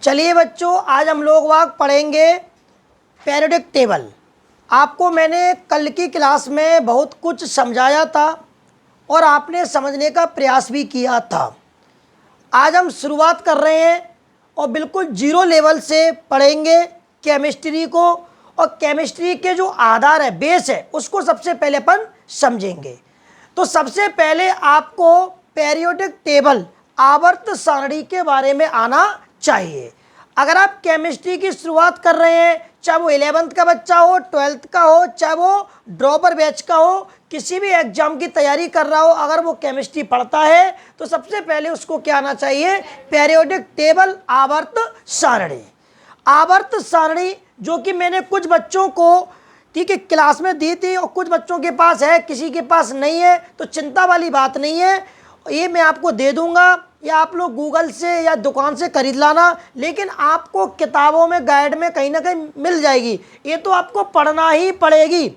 चलिए बच्चों, आज हम लोग वाक पढ़ेंगे पीरियोडिक टेबल। आपको मैंने कल की क्लास में बहुत कुछ समझाया था और आपने समझने का प्रयास भी किया था। आज हम शुरुआत कर रहे हैं और बिल्कुल जीरो लेवल से पढ़ेंगे केमिस्ट्री को, और केमिस्ट्री के जो आधार है, बेस है, उसको सबसे पहले अपन समझेंगे। तो सबसे पहले आपको पीरियोडिक टेबल, आवर्त सारणी के बारे में आना चाहिए। अगर आप केमिस्ट्री की शुरुआत कर रहे हैं, चाहे वो 11th का बच्चा हो, 12th का हो, चाहे वो ड्रॉपर बैच का हो, किसी भी एग्जाम की तैयारी कर रहा हो, अगर वो केमिस्ट्री पढ़ता है तो सबसे पहले उसको क्या आना चाहिए? पीरियोडिक टेबल, आवर्त सारणी। आवर्त सारणी जो कि मैंने कुछ बच्चों को ठीक है क्लास में दी थी और कुछ बच्चों के पास है, किसी के पास नहीं है, तो चिंता वाली बात नहीं है, ये मैं आपको दे दूंगा या आप लोग गूगल से या दुकान से खरीद लाना, लेकिन आपको किताबों में, गाइड में कहीं ना कहीं मिल जाएगी। ये तो आपको पढ़ना ही पड़ेगी।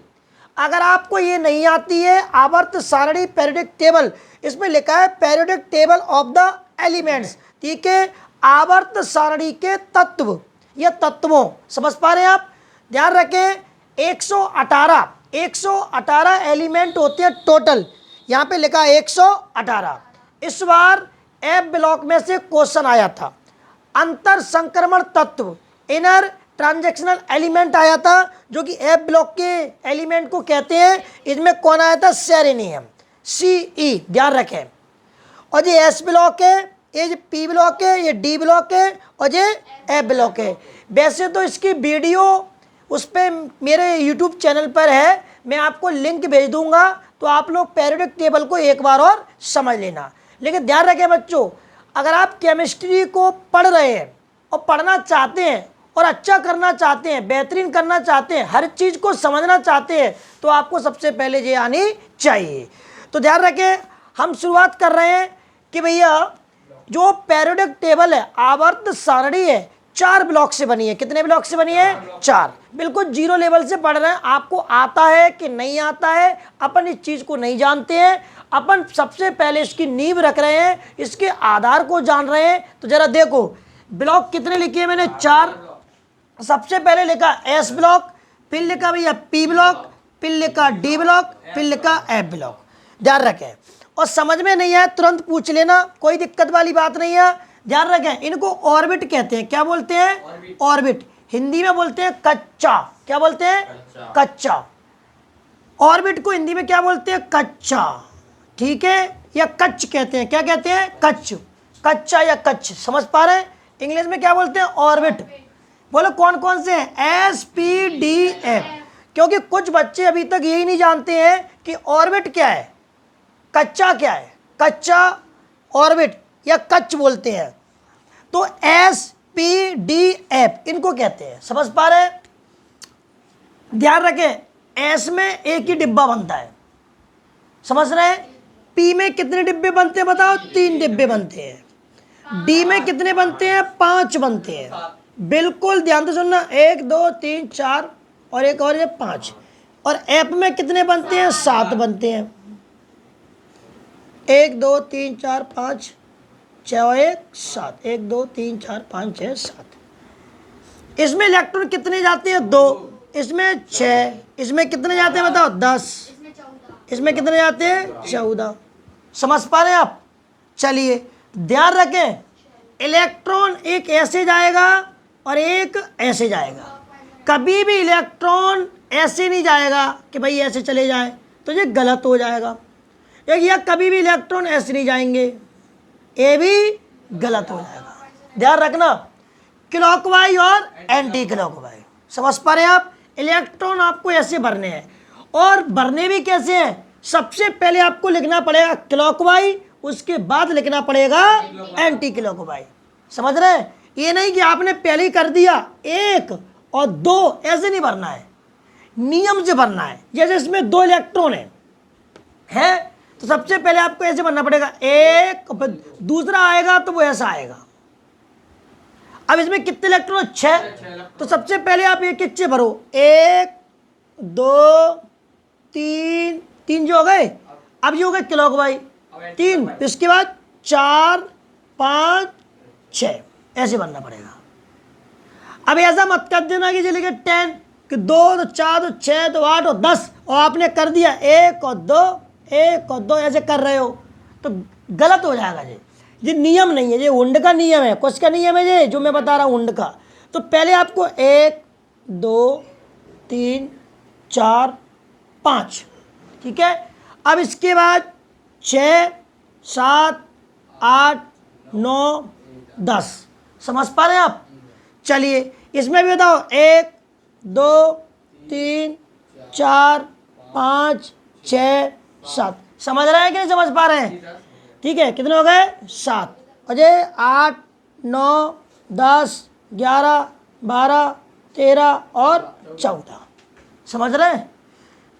अगर आपको ये नहीं आती है आवर्त सारणी पीरियोडिक टेबल, इसमें लिखा है periodic table of the elements, ठीक है, आवर्त सारणी के तत्व या तत्वों, समझ पा रहे हैं आप? ध्यान रखें 118 एलिमेंट होते हैं टोटल, यहाँ पे लिखा 118। इस बार एफ ब्लॉक में से क्वेश्चन आया था, अंतर संक्रमण तत्व, इनर ट्रांजैक्शनल एलिमेंट आया था, जो कि एफ ब्लॉक के एलिमेंट को कहते हैं। इसमें कौन आया था? सेरेनियम, CE, ध्यान रखें। और ये एस ब्लॉक है, ये पी ब्लॉक है, ये डी ब्लॉक है और ये एफ ब्लॉक है। वैसे तो इसकी वीडियो उस पर मेरे यूट्यूब चैनल पर है, मैं आपको लिंक भेज दूंगा, तो आप लोग पीरियोडिक टेबल को एक बार और समझ लेना। लेकिन ध्यान रखें बच्चों, अगर आप केमिस्ट्री को पढ़ रहे हैं और पढ़ना चाहते हैं और अच्छा करना चाहते हैं, बेहतरीन करना चाहते हैं, हर चीज़ को समझना चाहते हैं, तो आपको सबसे पहले ये आनी चाहिए। तो ध्यान रखें, हम शुरुआत कर रहे हैं कि भैया जो पीरियोडिक टेबल है, आवर्त सारणी है, 4 ब्लॉक से बनी है। कितने ब्लॉक से बनी है? 4। बिल्कुल जीरो लेवल से पढ़ रहे हैं। आपको आता है कि नहीं आता है, अपन इस चीज़ को नहीं जानते हैं। अपन सबसे पहले इसकी नींव रख रहे हैं, इसके आधार को जान रहे हैं। तो जरा देखो ब्लॉक कितने लिखे हैं मैंने? 4। सबसे पहले लिखा एस ब्लॉक, फिर लिखा भैया पी ब्लॉक, फिर लिखा डी ब्लॉक, फिर लिखा एफ ब्लॉक। ध्यान रखें, और समझ में नहीं आया तुरंत पूछ लेना, कोई दिक्कत वाली बात नहीं है। ध्यान रखें, इनको ऑर्बिट कहते हैं। क्या बोलते हैं? ऑर्बिट। हिंदी में बोलते हैं कच्चा। क्या बोलते हैं? कच्चा। ऑर्बिट को हिंदी में क्या बोलते हैं? कच्चा, ठीक है, या कच्च कहते हैं। क्या कहते हैं? कच्च, कच्चा या कच्च, समझ पा रहे हैं? इंग्लिश में क्या बोलते हैं? ऑर्बिट। बोलो कौन कौन से हैं? SPDF। क्योंकि कुछ बच्चे अभी तक यही नहीं जानते हैं कि ऑर्बिट क्या है, कच्चा क्या है। कच्चा, ऑर्बिट या कच्च बोलते हैं। तो SPDF इनको कहते हैं, समझ पा रहे हैं? ध्यान रखें, एस में एक ही डिब्बा बनता है, समझ रहे हैं? पी में कितने डिब्बे बनते हैं बताओ? 3 डिब्बे बनते हैं। डी में कितने बनते हैं? 5 बनते हैं। बिल्कुल ध्यान से सुनना, 1 2 3 4 और एक और ये 5। और एफ में कितने बनते हैं? 7 बनते हैं। 1 2 3 4 5 6 और 1 7, 1 2 3 4 5 6 7। इसमें इलेक्ट्रॉन कितने जाते हैं? 2। इसमें 6। इसमें कितने जाते हैं बताओ? 10। इसमें कितने जाते हैं? 14। समझ पा रहे हैं आप? चलिए ध्यान रखें, इलेक्ट्रॉन एक ऐसे जाएगा और एक ऐसे जाएगा। कभी भी इलेक्ट्रॉन ऐसे नहीं जाएगा कि भाई ऐसे चले जाए, तो ये गलत हो जाएगा। या कभी भी इलेक्ट्रॉन ऐसे नहीं जाएंगे, ये भी गलत हो जाएगा। ध्यान रखना, क्लॉकवाइज और एंटी क्लॉकवाइज, समझ पा रहे हैं आप? इलेक्ट्रॉन आपको ऐसे भरने हैं, और भरने भी कैसे हैं? सबसे पहले आपको लिखना पड़ेगा क्लॉकवाइज, उसके बाद लिखना पड़ेगा एंटी क्लॉकवाइज। समझ रहे हैं? ये नहीं कि आपने पहले ही कर दिया 1 और 2, ऐसे नहीं भरना है, नियम से भरना है। जैसे इसमें 2 इलेक्ट्रॉन है तो सबसे पहले आपको ऐसे भरना पड़ेगा, 1, दूसरा आएगा तो वो ऐसा आएगा। अब इसमें कितने इलेक्ट्रॉन? 6। तो सबसे पहले आप एक एक से भरो, 1 2 3 जो हो गए। अब ये हो गए क्लॉकवाइज 3, इसके बाद 4 5 6, ऐसे बनना पड़ेगा। अब ऐसा मत कर देना कि चलिए 10 कि 2 तो 4 तो 6 तो 8 और 10 और आपने कर दिया 1 और 2 1 और 2 ऐसे कर रहे हो तो गलत हो जाएगा जी। ये नियम नहीं है, ये उंड का नियम है। कुछ का नियम है ये जो मैं बता रहा हूँ उंड का। तो पहले आपको 1 2 3 4 5, ठीक है। अब इसके बाद 6 7 8 9 10, समझ पा रहे हैं आप। चलिए इसमें भी बताओ 1 2 3 4 5 6 7, समझ रहे हैं कि नहीं समझ पा रहे हैं? ठीक है, कितने हो गए? 7। और ये 8 9 10 11 12 13 और 14, समझ रहे हैं।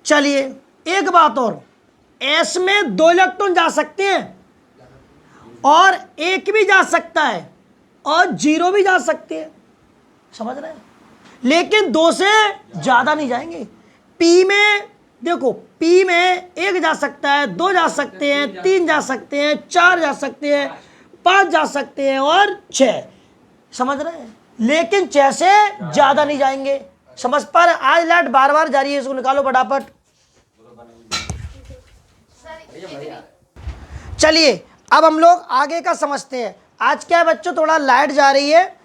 चलिए एक बात और, एस में 2 इलेक्ट्रॉन जा सकते हैं और 1 भी जा सकता है और 0 भी जा सकते हैं, समझ रहे हैं। लेकिन 2 से ज़्यादा नहीं जाएंगे। पी में देखो, पी में 1 जा सकता है, 2 जा सकते हैं, 3 जा सकते हैं, 4 जा सकते हैं, 5 जा सकते हैं और 6, समझ रहे हैं। लेकिन 6 से ज़्यादा नहीं जाएंगे, समझ पा रहे हैं। आज लाइट बार बार जा रही है, इसको निकालो फटाफट। चलिए अब हम लोग आगे का समझते हैं। आज क्या है बच्चों, थोड़ा लाइट जा रही है,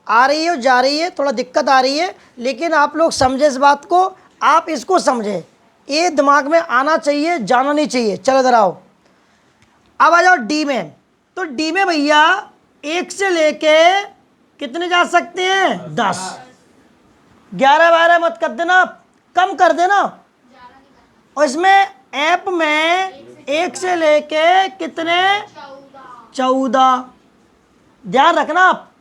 आ रही है और जा रही है, थोड़ा दिक्कत आ रही है, लेकिन आप लोग समझे इस बात को, आप इसको समझे, ये दिमाग में आना चाहिए, जाना नहीं चाहिए। चलो इधर आओ, अब आ जाओ डी में। तो डी में भैया 1 से लेके कितने जा सकते हैं? 10। 11 12 मत कर देना, कम कर देना। और इसमें ऐप में 1 से लेके कितने? 14, ध्यान रखना आप।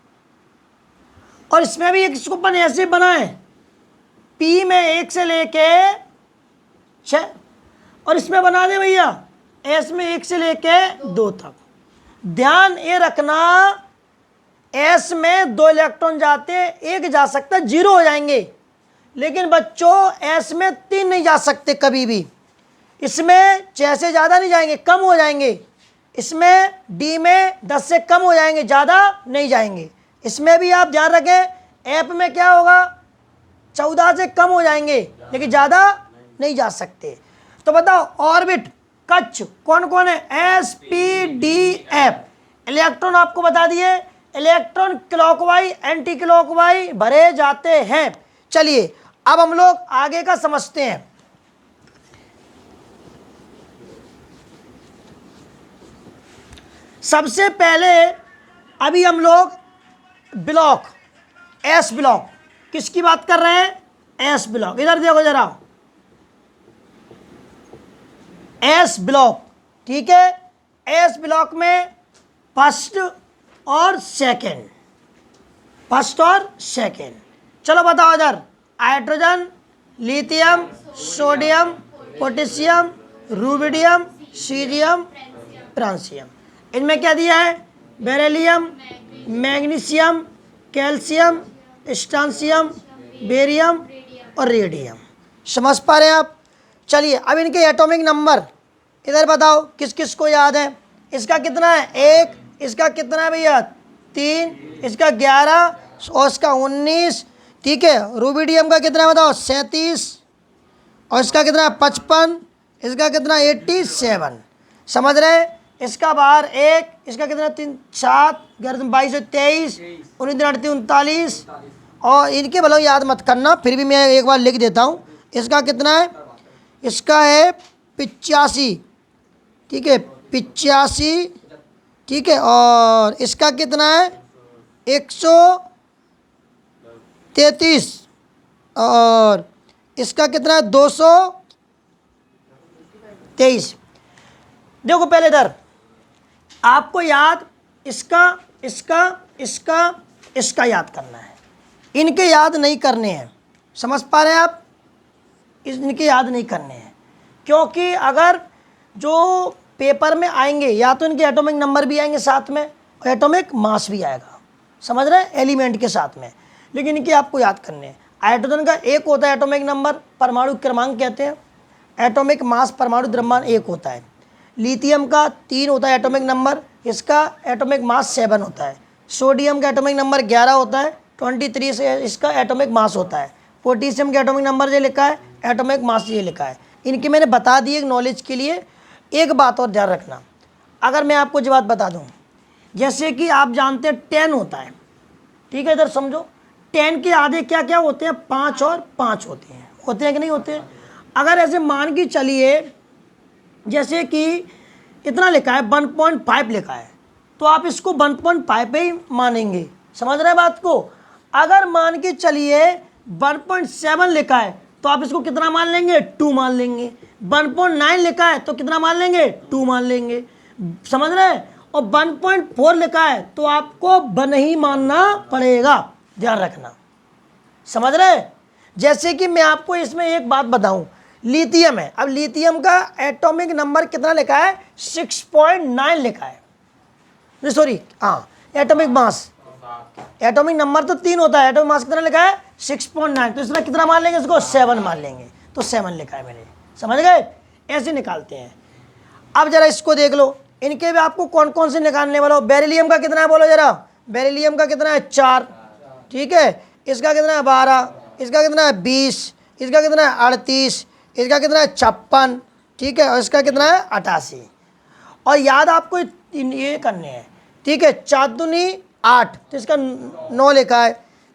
और इसमें भी एक इसको अपन ऐसे बनाए, पी में 1 से लेके 6, और इसमें बना दे भैया एस में 1 से लेके 2 तक। ध्यान ये रखना, एस में 2 इलेक्ट्रॉन जाते हैं, 1 जा सकता है, 0 हो जाएंगे। लेकिन बच्चों एस में 3 नहीं जा सकते कभी भी। इसमें 6 से ज़्यादा नहीं जाएंगे, कम हो जाएंगे। इसमें डी में 10 से कम हो जाएंगे, ज़्यादा नहीं जाएंगे। इसमें भी आप ध्यान रखें, ऐप में क्या होगा, 14 से कम हो जाएंगे, लेकिन ज़्यादा नहीं जा सकते। तो बताओ ऑर्बिट कक्ष कौन कौन है? S P D F. Electron आपको बता दिए, इलेक्ट्रॉन क्लॉकवाइज एंटी क्लॉकवाइज भरे जाते हैं। चलिए अब हम लोग आगे का समझते हैं। सबसे पहले अभी हम लोग ब्लॉक, एस ब्लॉक, किसकी बात कर रहे हैं? S block. इधर देखो जरा, एस ब्लॉक, ठीक है। एस ब्लॉक में फर्स्ट और सेकंड, फर्स्ट और सेकंड। चलो बताओ इधर, hydrogen, lithium, sodium, potassium, rubidium, सीरियम, फ्रांसियम। इनमें क्या दिया है? Beryllium, magnesium, calcium, strontium, barium और रेडियम। समझ पा रहे हैं आप? चलिए अब इनके एटॉमिक नंबर इधर बताओ, किस किस को याद है? इसका कितना है? 1। इसका कितना है भैया? 3। इसका 11 और इसका 19, ठीक है। रूबिडियम का कितना है बताओ? 37। और इसका कितना है? 55। इसका कितना? 87। समझ रहे? इसका बाहर 1, इसका कितना? 3 7 11 22 23 19 39। और इनके भले याद मत करना, फिर भी मैं एक बार लिख देता हूँ। इसका कितना है? इसका है 85, ठीक है, 85, ठीक है। और इसका कितना है? 133। और इसका कितना है? 223। देखो पहले इधर आपको याद इसका, इसका, इसका, इसका याद करना है, इनके याद नहीं करने हैं। समझ पा रहे हैं आप? इनके याद नहीं करने हैं, क्योंकि अगर जो पेपर में आएंगे या तो इनके एटॉमिक नंबर भी आएंगे साथ में और एटॉमिक मास भी आएगा, समझ रहे हैं, एलिमेंट के साथ में। लेकिन इनके आपको याद करने हैं। हाइड्रोजन का 1 होता है एटॉमिक नंबर, परमाणु क्रमांक कहते हैं। एटॉमिक मास परमाणु द्रव्यमान 1 होता है। लिथियम का 3 होता है एटॉमिक नंबर, इसका एटॉमिक मास 7 होता है। सोडियम का एटॉमिक नंबर 11 होता है, 23 से इसका एटॉमिक मास होता है। पोटेशियम का एटॉमिक नंबर ये लिखा है, एटॉमिक मास ये लिखा है। इनकी मैंने बता दी एक नॉलेज के लिए। एक बात और ध्यान रखना, अगर मैं आपको जो बात बता दूं, जैसे कि आप जानते हैं 10 होता है, ठीक है, इधर समझो 10 के आधे क्या क्या होते हैं, 5 और 5 होते हैं कि नहीं होते हैं। अगर ऐसे मान के चलिए जैसे कि इतना लिखा है 1.5 लिखा है, तो आप इसको 1.5 पे ही मानेंगे, समझ रहे हैं बात को। अगर मान के चलिए 1.7 लिखा है तो आप इसको कितना मान लेंगे, 2 मान लेंगे। 1.9 लिखा है तो कितना मान लेंगे, 2 मान लेंगे, समझ रहे हैं। और 1.4 लिखा है तो आपको 1 ही मानना पड़ेगा, ध्यान रखना, समझ रहे हैं। जैसे कि मैं आपको इसमें एक बात बताऊं, लिथियम है, अब लिथियम का एटॉमिक नंबर कितना लिखा है, 6.9 लिखा है, सॉरी हाँ, एटॉमिक मास, एटॉमिक नंबर तो 3 होता है, एटॉमिक मास कितना लिखा है 6.9, तो इसमें कितना मान लेंगे, इसको 7 मान लेंगे, तो 7 लिखा है मेरे, समझ गए। ऐसे निकालते हैं। अब जरा इसको देख लो, इनके भी आपको कौन कौन से निकालने वाला हो। बेरिलियम का कितना है बोलो जरा, बेरिलियम का कितना है 4, ठीक है, इसका कितना है 12, इसका कितना है 20, इसका कितना है 38, इसका कितना है 56, ठीक है, और इसका कितना है 88। और याद आपको ये करने हैं, ठीक है, 4 दूनी 8, तो इसका 9 लिखा है,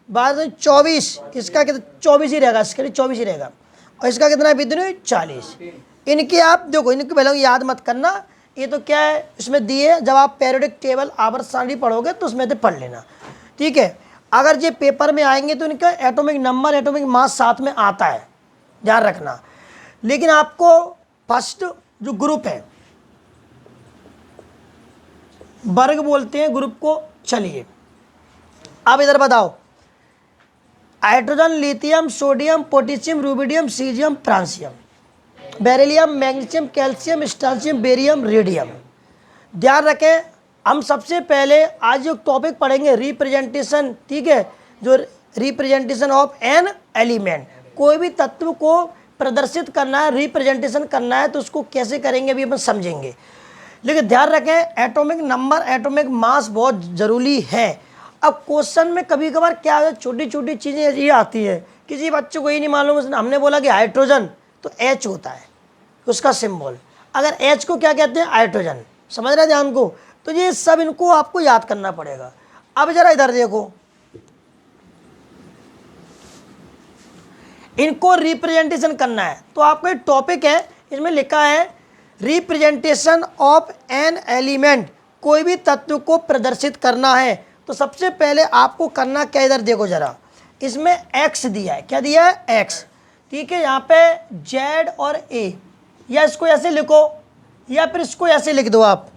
12 24, इसका कितना 24 ही रहेगा, इसके लिए 24 ही रहेगा, और इसका कितना है विद्युत 40। इनके आप देखो, इनके पहले याद मत करना, ये तो क्या है इसमें दिए, जब आप पीरियोडिक टेबल आवर्त सारणी पढ़ोगे तो उसमें से पढ़ लेना, ठीक है। अगर ये पेपर में आएंगे तो इनका एटॉमिक नंबर, एटॉमिक मास साथ में आता है, ध्यान रखना। लेकिन आपको फर्स्ट जो ग्रुप है, वर्ग बोलते हैं ग्रुप को। चलिए अब इधर बताओ, hydrogen, lithium, sodium, potassium, rubidium, caesium, francium, beryllium, magnesium, calcium, strontium, barium, radium. ध्यान रखें, हम सबसे पहले आज जो टॉपिक पढ़ेंगे रिप्रेजेंटेशन, ठीक है, जो रिप्रेजेंटेशन ऑफ एन एलिमेंट, कोई भी तत्व को प्रदर्शित करना है, रिप्रेजेंटेशन करना है, तो उसको कैसे करेंगे अभी अपन समझेंगे। लेकिन ध्यान रखें, एटॉमिक नंबर, एटॉमिक मास बहुत ज़रूरी है। अब क्वेश्चन में कभी कभार क्या है, छोटी छोटी चीज़ें ये आती है, किसी बच्चे को ये नहीं मालूम, हमने बोला कि हाइड्रोजन तो H होता है उसका सिंबल, अगर H को क्या कहते हैं, हाइड्रोजन, समझ रहे हैं ध्यान को। तो ये सब इनको आपको याद करना पड़ेगा। अब जरा इधर देखो, इनको रिप्रेजेंटेशन करना है, तो आपका एक टॉपिक है, इसमें लिखा है रिप्रेजेंटेशन ऑफ एन एलिमेंट, कोई भी तत्व को प्रदर्शित करना है। तो सबसे पहले आपको करना क्या, इधर देखो जरा, इसमें x दिया है, क्या दिया है x, ठीक है, यहाँ पे z और a, या इसको ऐसे लिखो या फिर इसको ऐसे लिख दो, आप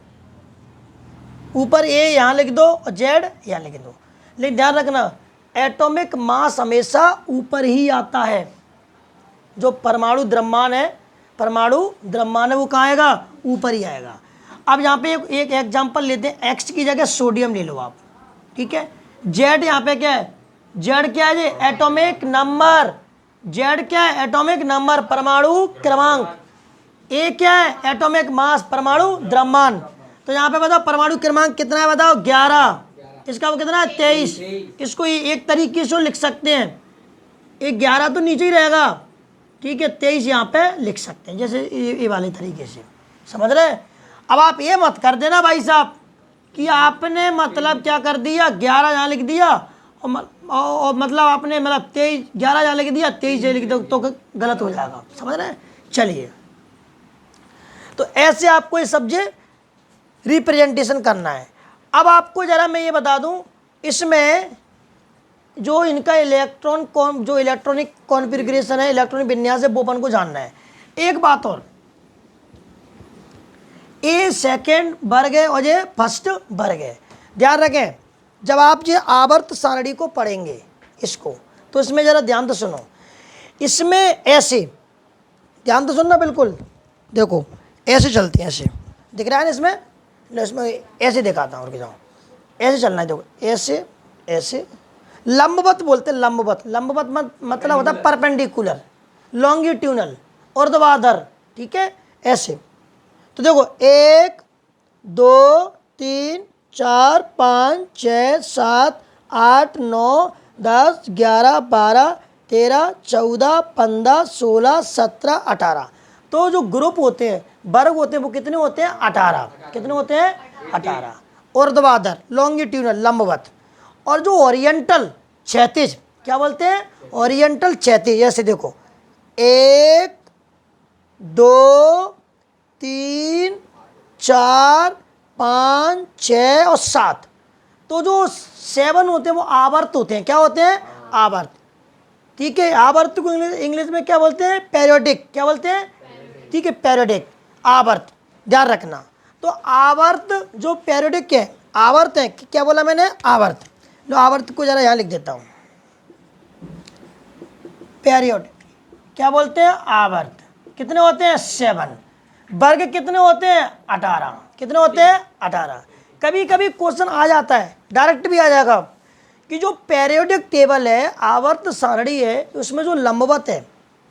ऊपर a यहाँ लिख दो और z यहाँ लिख दो। लेकिन ध्यान रखना, एटॉमिक मास हमेशा ऊपर ही आता है। जो परमाणु द्रव्यमान है, परमाणु द्रव्यमान है, वो कहाँ आएगा, ऊपर ही आएगा। अब यहाँ पे एक एग्जांपल लेते हैं, x की जगह सोडियम ले लो आप, ठीक है। z यहाँ पे क्या है, z क्या है, ये एटॉमिक नंबर, z क्या है, एटॉमिक नंबर, परमाणु क्रमांक, a क्या है, एटॉमिक मास, परमाणु द्रव्यमान। तो यहाँ पे बताओ परमाणु क्रमांक कितना है, बताओ 11, इसका वो कितना है 23। इसको एक तरीके से लिख सकते हैं, 11 तो नीचे ही रहेगा, ठीक है, 23 यहाँ पे लिख सकते हैं, जैसे ये वाले तरीके से, समझ रहे। अब आप ये मत कर देना भाई साहब कि आपने मतलब क्या कर दिया, 11 यहाँ लिख दिया और मतलब आपने मतलब 23, 11 यहाँ लिख दिया, 23 लिख दो, तो गलत हो जाएगा, समझ रहे हैं। चलिए, तो ऐसे आपको ये सब्जेक्ट रिप्रेजेंटेशन करना है। अब आपको ज़रा मैं ये बता दूं, इसमें जो इनका जो इलेक्ट्रॉनिक कॉन्फ़िगरेशन है, इलेक्ट्रॉनिक विन्यास है, वो अपन को जानना है। एक बात और, ए सेकेंड वर्ग है और ये फर्स्ट वर्ग है। ध्यान रखें, जब आप ये आवर्त सारणी को पढ़ेंगे इसको, तो इसमें ज़रा ध्यान से सुनो, इसमें ऐसे ध्यान से सुनना, बिल्कुल देखो ऐसे चलते हैं, ऐसे दिख रहा है ना इसमें, इसमें ऐसे दिखाता हूँ, रुक जाओ, ऐसे चलना है, देखो ऐसे ऐसे, लंबवत बोलते हैं, लंबवत, लंबवत मतलब होता है परपेंडिकुलर, लॉन्गिट्यूनल, ऊर्ध्वाधर, ठीक है, ऐसे। तो देखो 1 2 3 4 5 6 7 8 9 10 11 12 13 14 15 16 17 18। तो जो ग्रुप होते हैं, वर्ग होते हैं, वो कितने होते हैं? 18। कितने होते हैं? 18। ऊर्ध्वाधर लॉन्गिट्यूडनल लंबवत, और जो ओरिएंटल क्षैतिज, क्या बोलते हैं? ओरिएंटल क्षैतिज। जैसे देखो 1 2 3 4 5 6 और 7। तो जो 7 होते हैं वो आवर्त होते हैं। क्या होते हैं? आवर्त। ठीक है, आवर्त को इंग्लिश में क्या बोलते हैं? पेरियोडिक। क्या बोलते हैं? ठीक है, पेरियोडिक आवर्त, ध्यान रखना। तो आवर्त जो पेरियोडिक है, आवर्त है, क्या बोला मैंने? आवर्त। लो आवर्त को जरा यहाँ लिख देता हूँ, पेरियोडिक क्या बोलते हैं? आवर्त। कितने होते हैं? 7। वर्ग कितने होते हैं? 18। कितने होते हैं? 18। कभी कभी क्वेश्चन आ जाता है, डायरेक्ट भी आ जाएगा, कि जो पेरियोडिक टेबल है, आवर्त सारणी है, उसमें जो लंबवत है,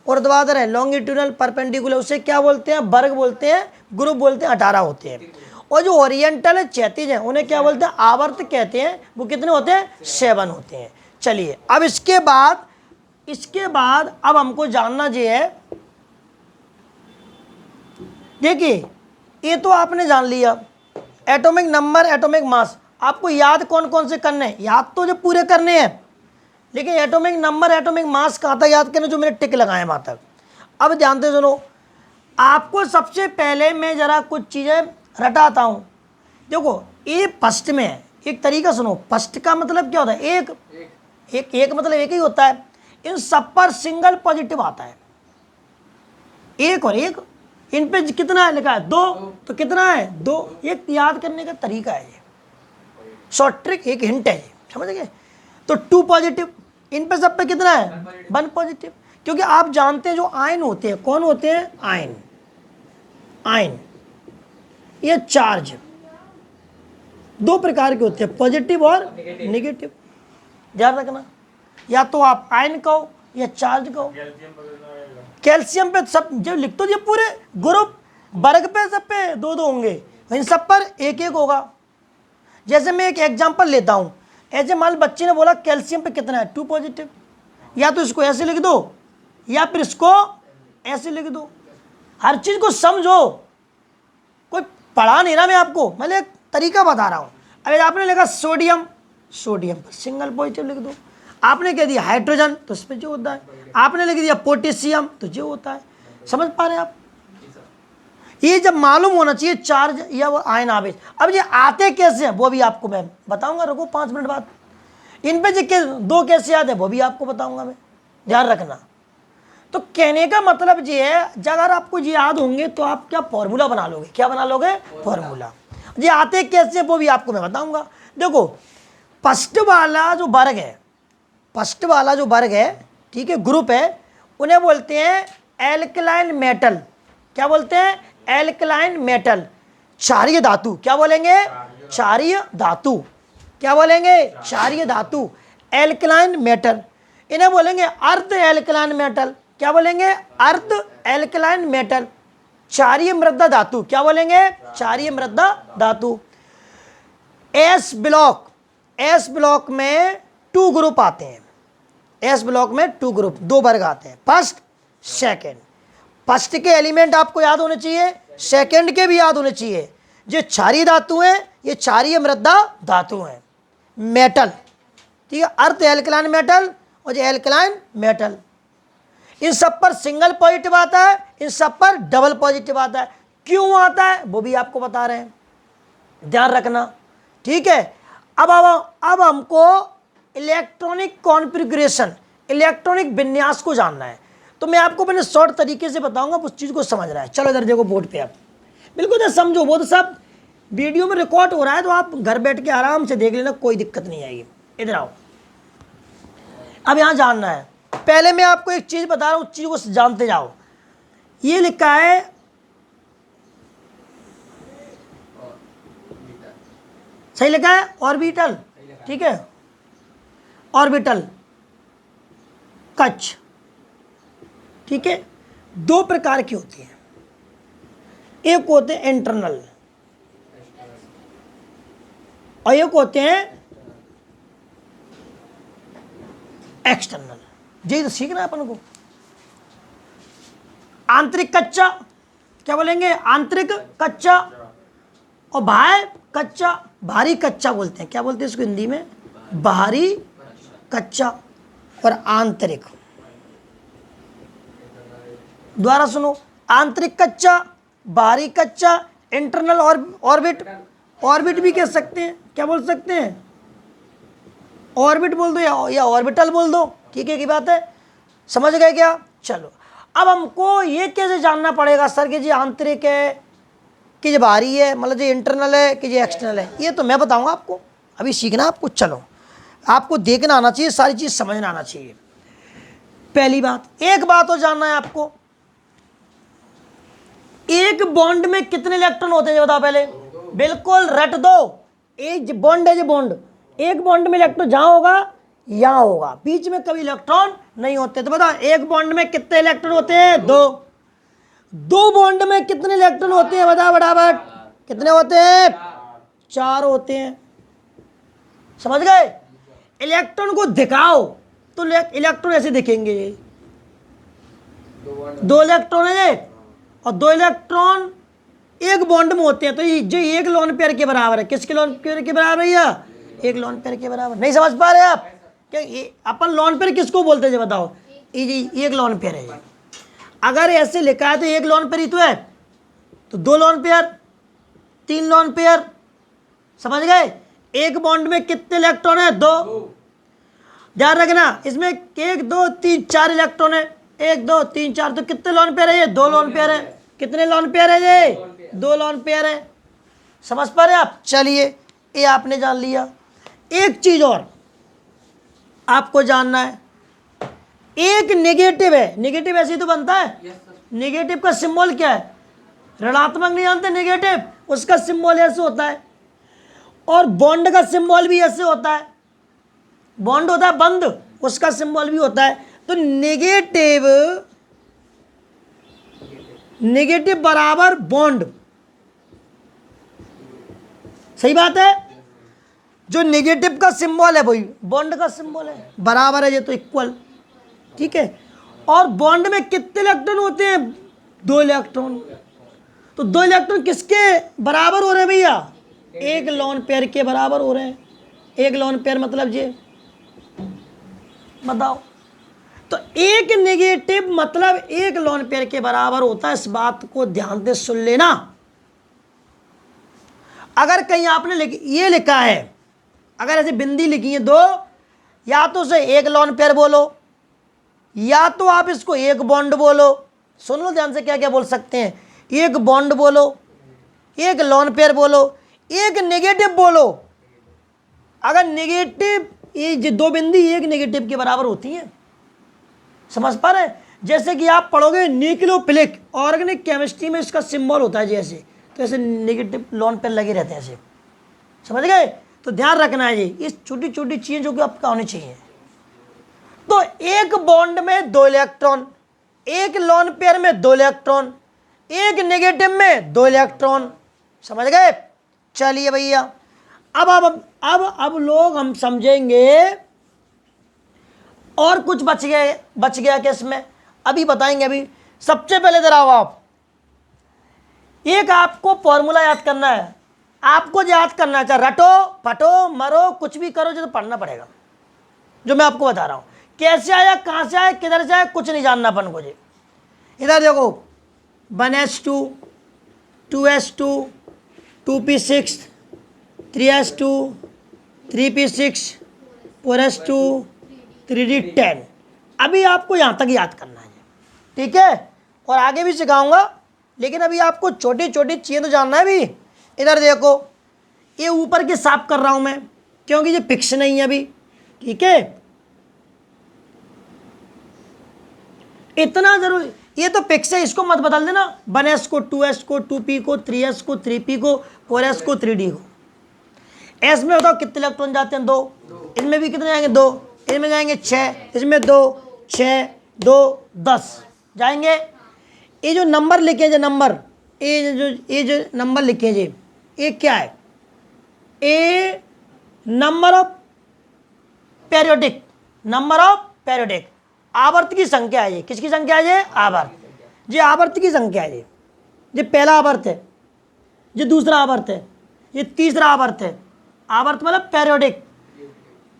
ऊर्ध्वाधर है, लॉन्गिट्यूडनल परपेंडिकुलर, उसे क्या बोलते हैं? वर्ग बोलते हैं, ग्रुप बोलते हैं, 18 होते हैं। और जो ओरिएंटल है, क्षैतिज है, उन्हें क्या बोलते हैं? आवर्त कहते हैं। वो कितने होते हैं? 7 होते हैं। चलिए अब इसके बाद अब हमको जानना ये है, देखिए ये तो आपने जान लिया, एटॉमिक नंबर, एटॉमिक मास। आपको याद कौन कौन से करने हैं? याद तो जो पूरे करने हैं, लेकिन एटॉमिक नंबर, एटॉमिक मास कहाँ तक याद करने, जो मैंने टिक लगाए वहाँ तक। अब ध्यान से सुनो, आपको सबसे पहले मैं जरा कुछ चीज़ें रटाता हूँ। देखो ये फर्स्ट में है, एक तरीका सुनो। फर्स्ट का मतलब क्या होता है? एक मतलब एक ही होता है। इन सब पर सिंगल पॉजिटिव आता है, एक और एक। इन पे कितना है लिखा है? 2। तो कितना है? 2। एक याद करने का तरीका है ये, शॉर्ट ट्रिक, एक हिंट है ये, समझ गए? तो 2 पॉजिटिव, इन पे सब पे कितना है? 1 पॉजिटिव। क्योंकि आप जानते हैं जो आयन होते हैं, कौन होते हैं? आयन ये चार्ज 2 प्रकार के होते हैं, पॉजिटिव और नेगेटिव। ध्यान रखना, या तो आप आयन कहो या चार्ज कहो। कैल्शियम पे सब जो लिख दो, ये पूरे ग्रुप वर्ग पे सब पे 2-2 होंगे, इन सब पर 1-1 होगा। जैसे मैं एक एग्जांपल लेता हूँ, ऐसे मान बच्चे ने बोला कैल्शियम पे कितना है? 2 पॉजिटिव। या तो इसको ऐसे लिख दो या फिर इसको ऐसे लिख दो। हर चीज़ को समझो, कोई पढ़ा नहीं रहा मैं आपको, मैं एक तरीका बता रहा हूँ। अगर आपने लिखा सोडियम, सोडियम पर सिंगल पॉजिटिव लिख दो। आपने कह दिया हाइड्रोजन, तो इस पर जो होता है। आपने लिख दिया पोटेशियम, तो जो होता है। समझ पा रहे हैं आप? ये जब मालूम होना चाहिए चार्ज या वो आयन आवेश। अब ये आते कैसे हैं वो भी आपको मैं बताऊंगा, रुको 5 मिनट बाद। इन पे जो 2 कैसे याद है वो भी आपको बताऊंगा मैं, ध्यान रखना। तो कहने का मतलब ये है, अगर आपको ये याद होंगे तो आप क्या फॉर्मूला बना लोगे? क्या बना लोगे? फॉर्मूला। ये आते कैसे वो भी आपको मैं बताऊंगा। देखो फर्स्ट वाला जो वर्ग है, फर्स्ट वाला जो वर्ग है, ठीक है, ग्रुप है, उन्हें बोलते हैं एल्कलाइन मेटल। क्या बोलते हैं? एल्कलाइन मेटल, क्षारीय धातु। क्या बोलेंगे? क्षारीय धातु। क्या बोलेंगे? क्षारीय धातु, एल्कलाइन मेटल। इन्हें बोलेंगे अर्ध एल्कलाइन मेटल। क्या बोलेंगे? अर्ध एल्कलाइन मेटल, क्षारीय मृदा धातु। क्या बोलेंगे? क्षारीय मृदा धातु। एस ब्लॉक में 2 ग्रुप आते हैं। एस ब्लॉक में 2 ग्रुप, 2 वर्ग आते हैं, फर्स्ट सेकंड। फर्स्ट के एलिमेंट आपको याद होने चाहिए, सेकंड के भी याद होने चाहिए। जो क्षारीय धातु हैं, ये क्षारीय मृदा धातु हैं, मेटल, ठीक है, अर्थ एल्कलाइन मेटल और जो एल्कलाइन मेटल। इन सब पर सिंगल पॉजिटिव आता है, इन सब पर डबल पॉजिटिव आता है। क्यों आता है वो भी आपको बता रहे हैं, ध्यान रखना, ठीक है। अब हमको इलेक्ट्रॉनिक कॉन्फ़िगरेशन, इलेक्ट्रॉनिक विन्यास को जानना है। तो मैं आपको मैंने शॉर्ट तरीके से बताऊंगा, उस चीज़ को समझना है। चलो इधर देखो बोर्ड पे, आप बिल्कुल इधर समझो। वो तो सब वीडियो में रिकॉर्ड हो रहा है, तो आप घर बैठ के आराम से देख लेना, कोई दिक्कत नहीं आएगी। इधर आओ, अब यहाँ जानना है। पहले मैं आपको एक चीज़ बता रहा हूँ, उस चीज़ को जानते जाओ। ये लिखा है सही लिखा है ऑर्बिटल, ठीक है, ऑर्बिटल कक्ष, ठीक है। 2 प्रकार की होती हैं, एक होते हैं इंटरनल और एक होते हैं एक्सटर्नल। यही तो सीखना है अपन को। आंतरिक कच्चा क्या बोलेंगे? आंतरिक कच्चा। और बाह्य कच्चा, बाहरी कच्चा बोलते हैं। क्या बोलते हैं इसको हिंदी में? बाहरी कच्चा और आंतरिक। दोबारा सुनो, आंतरिक कच्चा, बाहरी कच्चा, इंटरनल ऑर्बिट। ऑर्बिट भी कह सकते हैं। क्या बोल सकते हैं? ऑर्बिट बोल दो या ऑर्बिटल बोल दो, ठीक है की बात है। समझ गए क्या? चलो अब हमको ये कैसे जानना पड़ेगा सर कि जी आंतरिक है कि जो बाहरी है, मतलब जो इंटरनल है कि जो एक्सटर्नल है? ये तो मैं बताऊंगा आपको, अभी सीखना आपको। चलो आपको देखना आना चाहिए, सारी चीज समझना आना चाहिए। पहली बात, एक बात और जानना है आपको, एक बॉन्ड में कितने इलेक्ट्रॉन होते हैं बताओ पहले? बिल्कुल रट दो, एक बॉन्ड है जो बॉन्ड, एक बॉन्ड में इलेक्ट्रॉन जहां होगा यहां होगा, बीच में कभी इलेक्ट्रॉन नहीं होते। तो बताओ एक बॉन्ड में कितने इलेक्ट्रॉन होते हैं? दो। दो बॉन्ड में कितने इलेक्ट्रॉन होते हैं बताओ फटाफट? कितने होते हैं? चार होते हैं। समझ गए? इलेक्ट्रॉन को दिखाओ तो इलेक्ट्रॉन ऐसे दिखेंगे, दो इलेक्ट्रॉन है और दो इलेक्ट्रॉन एक बॉन्ड में होते हैं, तो ये जो एक लोन पेयर के बराबर है। किसके लोन पेयर के बराबर है? या एक लोन पेयर के बराबर। नहीं समझ पा रहे आप? क्या अपन लोन पेयर किसको बोलते हैं बताओ? ये एक लोन पेयर है। अगर ऐसे लिखा है तो एक लोन पेयर ही तो है, तो दो लोन पेयर, तीन लोन पेयर। समझ गए? एक बॉन्ड में कितने इलेक्ट्रॉन है? दो। ध्यान रखना, इसमें एक दो तीन चार इलेक्ट्रॉन है, एक दो तीन चार, तो कितने लोन पेयर है? ये दो लोन पेयर है। कितने लोन पेयर है? ये दो लोन पेयर है। समझ पा रहे आप? चलिए ये आपने जान लिया। एक चीज और आपको जानना है, एक नेगेटिव है। नेगेटिव ऐसे ही तो बनता है। नेगेटिव का सिंबल क्या है? ऋणात्मक नहीं जानते? नेगेटिव उसका सिंबल ऐसे होता है, और बॉन्ड का सिंबल भी ऐसे होता है। बॉन्ड होता है बंद, उसका सिंबल भी होता है। तो नेगेटिव बराबर बॉन्ड। सही बात है? जो नेगेटिव का सिंबल है वही बॉन्ड का सिंबल है, बराबर है ये तो इक्वल, ठीक है। और बॉन्ड में कितने इलेक्ट्रॉन होते हैं? दो इलेक्ट्रॉन। तो दो इलेक्ट्रॉन किसके बराबर हो रहे हैं भैया? एक लोन पेयर के बराबर हो रहे हैं। एक लोन पेयर मतलब ये बताओ। तो एक नेगेटिव मतलब एक लोन पेयर के बराबर होता है। इस बात को ध्यान से सुन लेना। अगर कहीं आपने ये लिखा है, अगर ऐसे बिंदी लिखी है दो, या तो उसे एक लोन पेयर बोलो, या तो आप इसको एक बॉन्ड बोलो। सुन लो ध्यान से क्या क्या बोल सकते हैं। एक बॉन्ड बोलो, एक लोन पेयर बोलो, एक नेगेटिव बोलो। अगर नेगेटिव, ये दो बिंदी एक नेगेटिव के बराबर होती हैं। समझ पा रहे? जैसे कि आप पढ़ोगे न्यूक्लियोफिलिक, ऑर्गेनिक केमिस्ट्री में इसका सिंबल होता है जैसे, तो ऐसे नेगेटिव लोन पेयर लगे रहते हैं ऐसे। समझ गए? तो ध्यान रखना है ये इस छोटी छोटी चीजें जो कि आपका होनी चाहिए। तो एक बॉन्ड में दो इलेक्ट्रॉन, एक लोन पेयर में दो इलेक्ट्रॉन, एक नेगेटिव में दो इलेक्ट्रॉन। समझ गए? चलिए भैया, अब लोग हम समझेंगे। और कुछ बच गया क्या इसमें? अभी बताएंगे। अभी सबसे पहले जरा आप एक आपको फॉर्मूला याद करना है। आपको याद करना है, चाहे रटो फटो मरो कुछ भी करो, जो तो पढ़ना पड़ेगा। जो मैं आपको बता रहा हूं, कैसे आया, कहां से आया, किधर से आया, कुछ नहीं जानना अपन को। जी इधर देखो, 1s2 2s2 2p6 3s2 3p6 4s2 3d10। अभी आपको यहां तक याद करना है, ठीक है। और आगे भी सिखाऊंगा, लेकिन अभी आपको छोटी छोटी चीजें तो जानना है। भी इधर देखो, ये ऊपर के साफ कर रहा हूं मैं, क्योंकि ये फिक्स नहीं है अभी, ठीक है। इतना जरूरी, ये तो फिक्स है, इसको मत बदल देना। 1s को 2s को 2p को 3s को 3p को 4s को 3d को। एस में बताओ कितने इलेक्ट्रॉन जाते हैं? दो। इसमें भी कितने जाएंगे? दो। इसमें जाएंगे 6, इसमें 2 6 2 10 जाएंगे। ये जो नंबर लिखे जो नंबर, ये जो नंबर लिखे जी, ये क्या है? A number of periodic, number of periodic. आवर्त की संख्या है ये, किसकी संख्या है ये? आवर्त। ये आवर्त की संख्या है ये पहला आवर्त है, ये दूसरा आवर्त है, ये तीसरा आवर्त है। आवर्त मतलब पेरियोडिक।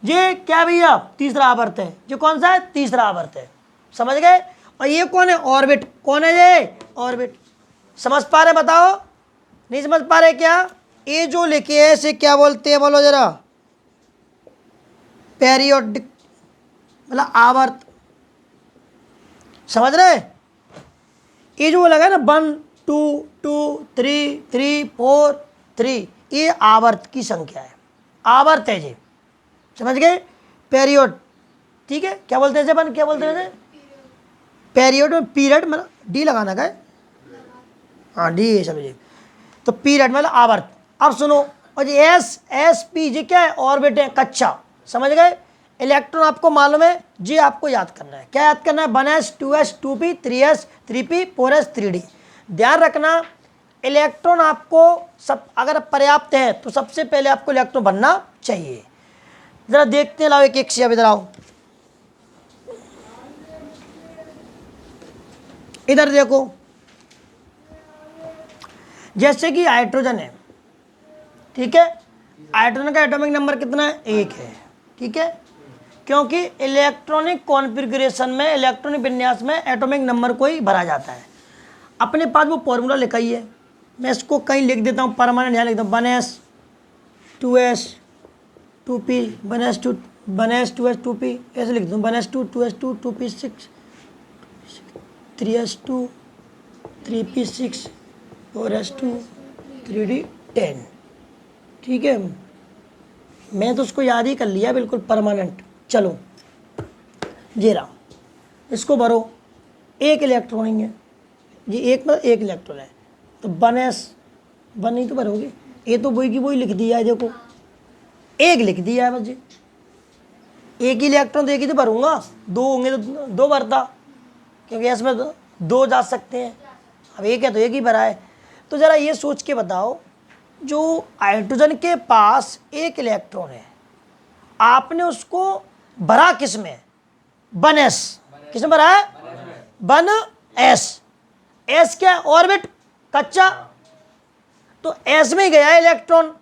ये क्या भैया? तीसरा आवर्त है। ये कौन सा है? तीसरा आवर्त है। समझ गए? और ये कौन है? ऑर्बिट। कौन है ये? ऑर्बिट। समझ पा रहे? बताओ। नहीं समझ पा रहे क्या? ये जो लिखे है इसे क्या बोलते हैं? बोलो जरा। पेरियोडिक मतलब आवर्त। समझ रहे? ये जो लगा है ना 1 2 2 3 3 4 3, ये आवर्त की संख्या है, आवर्त है ये। समझ गए? पेरियोड। ठीक है, क्या बोलते हैं इसे अपन? क्या बोलते हैं इसे? पेरियोड में पीरियड मतलब डी लगाना का है। हाँ डी है समझिए। तो पीरियड मतलब आवर्त। अब सुनो, और ये एस एस पी जी क्या है? ऑर्बिट है, कक्षा। समझ गए? इलेक्ट्रॉन आपको मालूम है, जी आपको याद करना है। क्या याद करना है? 1s 2s 2p 3s 3p 4s 3d। ध्यान रखना, इलेक्ट्रॉन आपको सब अगर पर्याप्त है तो सबसे पहले आपको इलेक्ट्रॉन बनना चाहिए। जरा देखते हैं, लाओ एक एक से अब इधर आओ। इधर देखो, जैसे कि हाइड्रोजन है, ठीक है। हाइड्रोजन का एटॉमिक नंबर कितना है? 1 है, ठीक है। क्योंकि इलेक्ट्रॉनिक कॉन्फ़िगरेशन में, इलेक्ट्रॉनिक विन्यास में एटॉमिक नंबर को ही भरा जाता है। अपने पास वो फॉर्मूला लिखा ही है, मैं इसको कहीं लिख देता हूँ, परमानेंट यहाँ लिखता हूँ। 1s 2s 2p 1s 2s 2p ऐसे लिख दूँ। 1s 2 2s 2 2p 6 3s 2 3p 6 4s 2 3d 10। ठीक है, मैं तो उसको याद ही कर लिया बिल्कुल परमानेंट। चलो ये रहा, इसको भरो। एक इलेक्ट्रॉन ही है जी, एक मतलब एक इलेक्ट्रॉन है, तो 1s 1 नहीं तो भरोगे। ये तो वही की वही लिख दिया है, देखो एक लिख दिया है बस जी। एक ही इलेक्ट्रॉन तो एक ही तो भरूंगा, दो होंगे तो दो भरता, क्योंकि इसमें दो जा सकते हैं। अब एक है तो एक ही भरा है। तो ज़रा ये सोच के बताओ, जो हाइड्रोजन के पास एक इलेक्ट्रॉन है, आपने उसको भरा किस में? 1s। किस में भरा है? 1s। s क्या है? ऑर्बिट, कच्चा। तो s में गया है इलेक्ट्रॉन,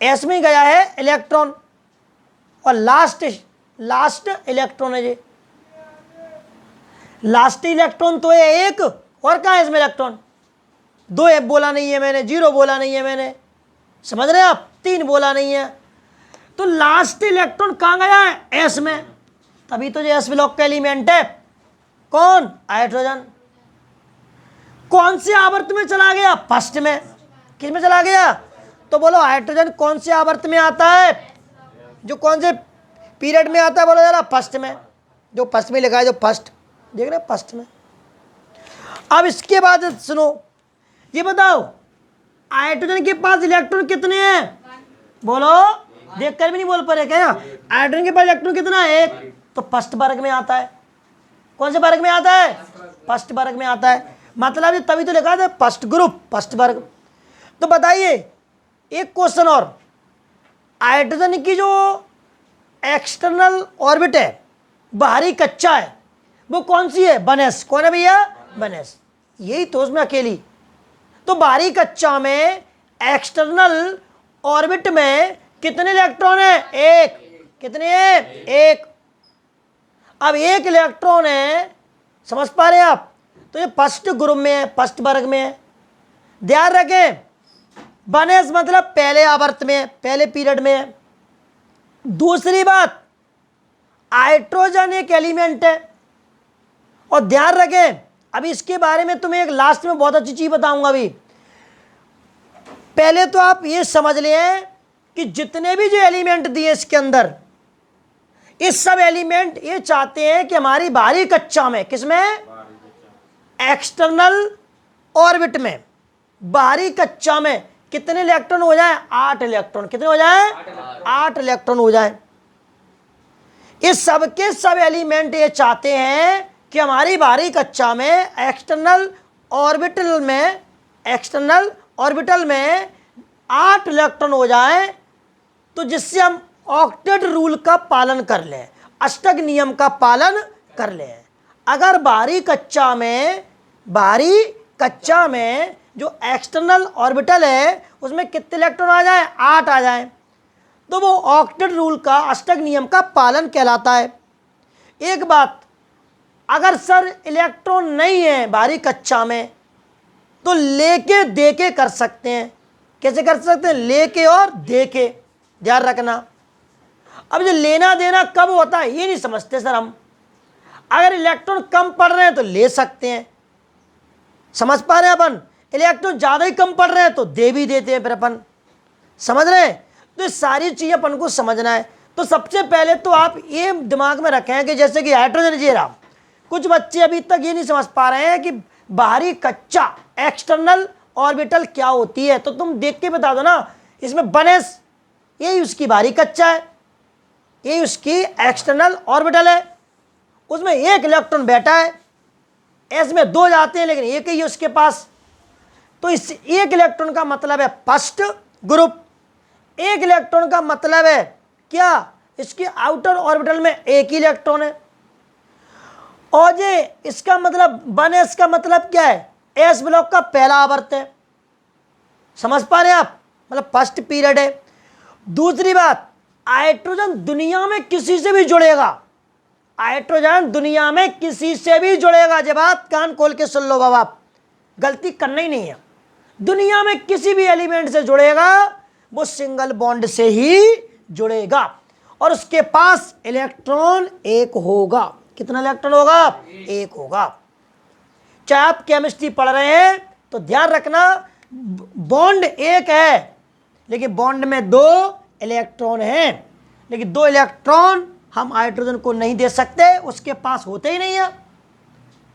s में गया है इलेक्ट्रॉन, और लास्ट इलेक्ट्रॉन है ये। लास्ट इलेक्ट्रॉन तो है एक, और कहाँ है इसमें इलेक्ट्रॉन? 2 है बोला नहीं है मैंने, 0 बोला नहीं है मैंने, समझ रहे हैं आप? 3 बोला नहीं है। तो लास्ट इलेक्ट्रॉन कहाँ गया है? एस में। तभी तो ये एस ब्लॉक का एलिमेंट है। कौन? हाइड्रोजन। कौन से आवर्त में चला गया? फर्स्ट में। किस में चला गया? तो बोलो हाइड्रोजन कौन से आवर्त में आता है? जो कौन से पीरियड में आता है? बोलो जरा। फर्स्ट में। जो फर्स्ट में लिखा है, जो फर्स्ट देख रहे, फर्स्ट में। अब इसके बाद सुनो, ये बताओ हाइड्रोजन के पास इलेक्ट्रॉन कितने हैं? बोलो, देखकर भी नहीं बोल पा रहे क्या? हाइड्रोजन के पास इलेक्ट्रॉन कितना है? एक। तो फर्स्ट वर्ग में आता है। कौन से वर्ग में आता है? फर्स्ट वर्ग में आता है। मतलब ये तभी तो लिखा था फर्स्ट ग्रुप, फर्स्ट वर्ग। तो बताइए एक क्वेश्चन और, हाइड्रोजन की जो एक्सटर्नल ऑर्बिट है, बाहरी कक्षा है, वो कौन सी है? 1s। कौन है भैया? 1s। यही तो उसमें अकेली। तो बाहरी कक्षा में एक्सटर्नल ऑर्बिट में कितने इलेक्ट्रॉन है? एक। कितने हैं? एक। अब एक इलेक्ट्रॉन है, समझ पा रहे हैं आप? तो ये फर्स्ट ग्रुप में है, फर्स्ट वर्ग में है। ध्यान रखें, 1s मतलब पहले आवर्त में है, पहले पीरियड में है। दूसरी बात, हाइड्रोजन एक एलिमेंट है। और ध्यान रखें, अभी इसके बारे में तुम्हें एक लास्ट में बहुत अच्छी चीज बताऊंगा। अभी पहले तो आप ये समझ लें कि जितने भी जो एलिमेंट दिए इसके अंदर, इस सब एलिमेंट ये चाहते हैं कि हमारी बाहरी कक्षा में, किसमें? एक्सटर्नल ऑर्बिट में, बाहरी कक्षा में कितने इलेक्ट्रॉन हो जाए? 8 इलेक्ट्रॉन। कितने हो जाए? 8 इलेक्ट्रॉन हो जाए। इस सब के सब एलिमेंट ये चाहते हैं कि हमारी बाहरी कक्षा में एक्सटर्नल ऑर्बिटल में 8 इलेक्ट्रॉन हो जाए, तो जिससे हम ऑक्टेट रूल का पालन कर लें। अष्टक नियम का पालन कर ले। अगर बाहरी कच्चा में जो एक्सटर्नल ऑर्बिटल है उसमें कितने इलेक्ट्रॉन आ जाए, 8 आ जाए, तो वो ऑक्टेट रूल का, अष्टक नियम का पालन कहलाता है। एक बात, अगर सर इलेक्ट्रॉन नहीं है बाहरी कच्चा में तो लेके देके कर सकते हैं। कैसे कर सकते हैं, लेके और देके, ध्यान रखना। अब जो लेना देना कब होता है ये नहीं समझते सर हम। अगर इलेक्ट्रॉन कम पड़ रहे हैं तो ले सकते हैं, समझ पा रहे हैं अपन। इलेक्ट्रॉन ज़्यादा ही कम पड़ रहे हैं तो दे भी देते हैं फिर अपन, समझ रहे हैं। तो ये सारी चीज़ें अपन को समझना है। तो सबसे पहले तो आप ये दिमाग में रखें कि जैसे कि हाइड्रोजन जीरा, कुछ बच्चे अभी तक ये नहीं समझ पा रहे हैं कि बाहरी कच्चा एक्सटर्नल ऑर्बिटल क्या होती है। तो तुम देख के बता दो ना, इसमें 1s यही उसकी बाहरी कच्चा है, यही उसकी एक्सटर्नल ऑर्बिटल है, उसमें एक इलेक्ट्रॉन बैठा है। एस में 2 जाते हैं लेकिन एक ही है उसके पास। तो इस एक इलेक्ट्रॉन का मतलब है फर्स्ट ग्रुप। एक इलेक्ट्रॉन का मतलब है क्या, इसके आउटर ऑर्बिटल में एक ही इलेक्ट्रॉन है। और ये इसका मतलब 1s का मतलब क्या है, एस ब्लॉक का पहला आवर्त है, समझ पा रहे हैं आप, मतलब फर्स्ट पीरियड है। दूसरी बात, हाइड्रोजन दुनिया में किसी से भी जुड़ेगा, हाइड्रोजन दुनिया में किसी से भी जुड़ेगा। जब बात कान खोल के सुन लो बाबा, गलती करना ही नहीं है। दुनिया में किसी भी एलिमेंट से जुड़ेगा वो सिंगल बॉन्ड से ही जुड़ेगा और उसके पास इलेक्ट्रॉन एक होगा। कितना इलेक्ट्रॉन होगा, एक होगा। चाहे आप केमिस्ट्री पढ़ रहे हैं तो ध्यान रखना, बॉन्ड एक है लेकिन बॉन्ड में 2 इलेक्ट्रॉन हैं, लेकिन 2 इलेक्ट्रॉन हम हाइड्रोजन को नहीं दे सकते, उसके पास होते ही नहीं है।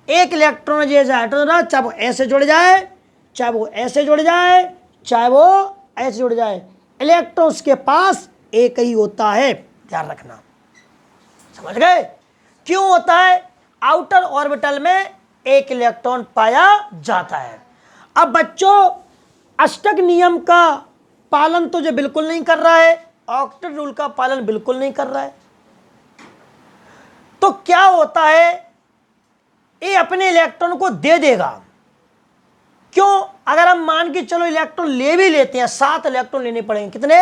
एक इलेक्ट्रॉन जैसे हाइड्रोजन, चाहे वो ऐसे जुड़ जाए, चाहे वो ऐसे जुड़ जाए, चाहे वो ऐसे जुड़ जाए, इलेक्ट्रॉन उसके पास एक ही होता है, ध्यान रखना, समझ गए। क्यों होता है, आउटर ऑर्बिटल में एक इलेक्ट्रॉन पाया जाता है। अब बच्चों, अष्टक नियम का पालन तो जो बिल्कुल नहीं कर रहा है, ऑक्टेट रूल का पालन बिल्कुल नहीं कर रहा है, तो क्या होता है, ये अपने इलेक्ट्रॉन को दे देगा। क्यों, अगर हम मान के चलो इलेक्ट्रॉन ले भी लेते हैं, 7 इलेक्ट्रॉन लेने पड़ेंगे, कितने,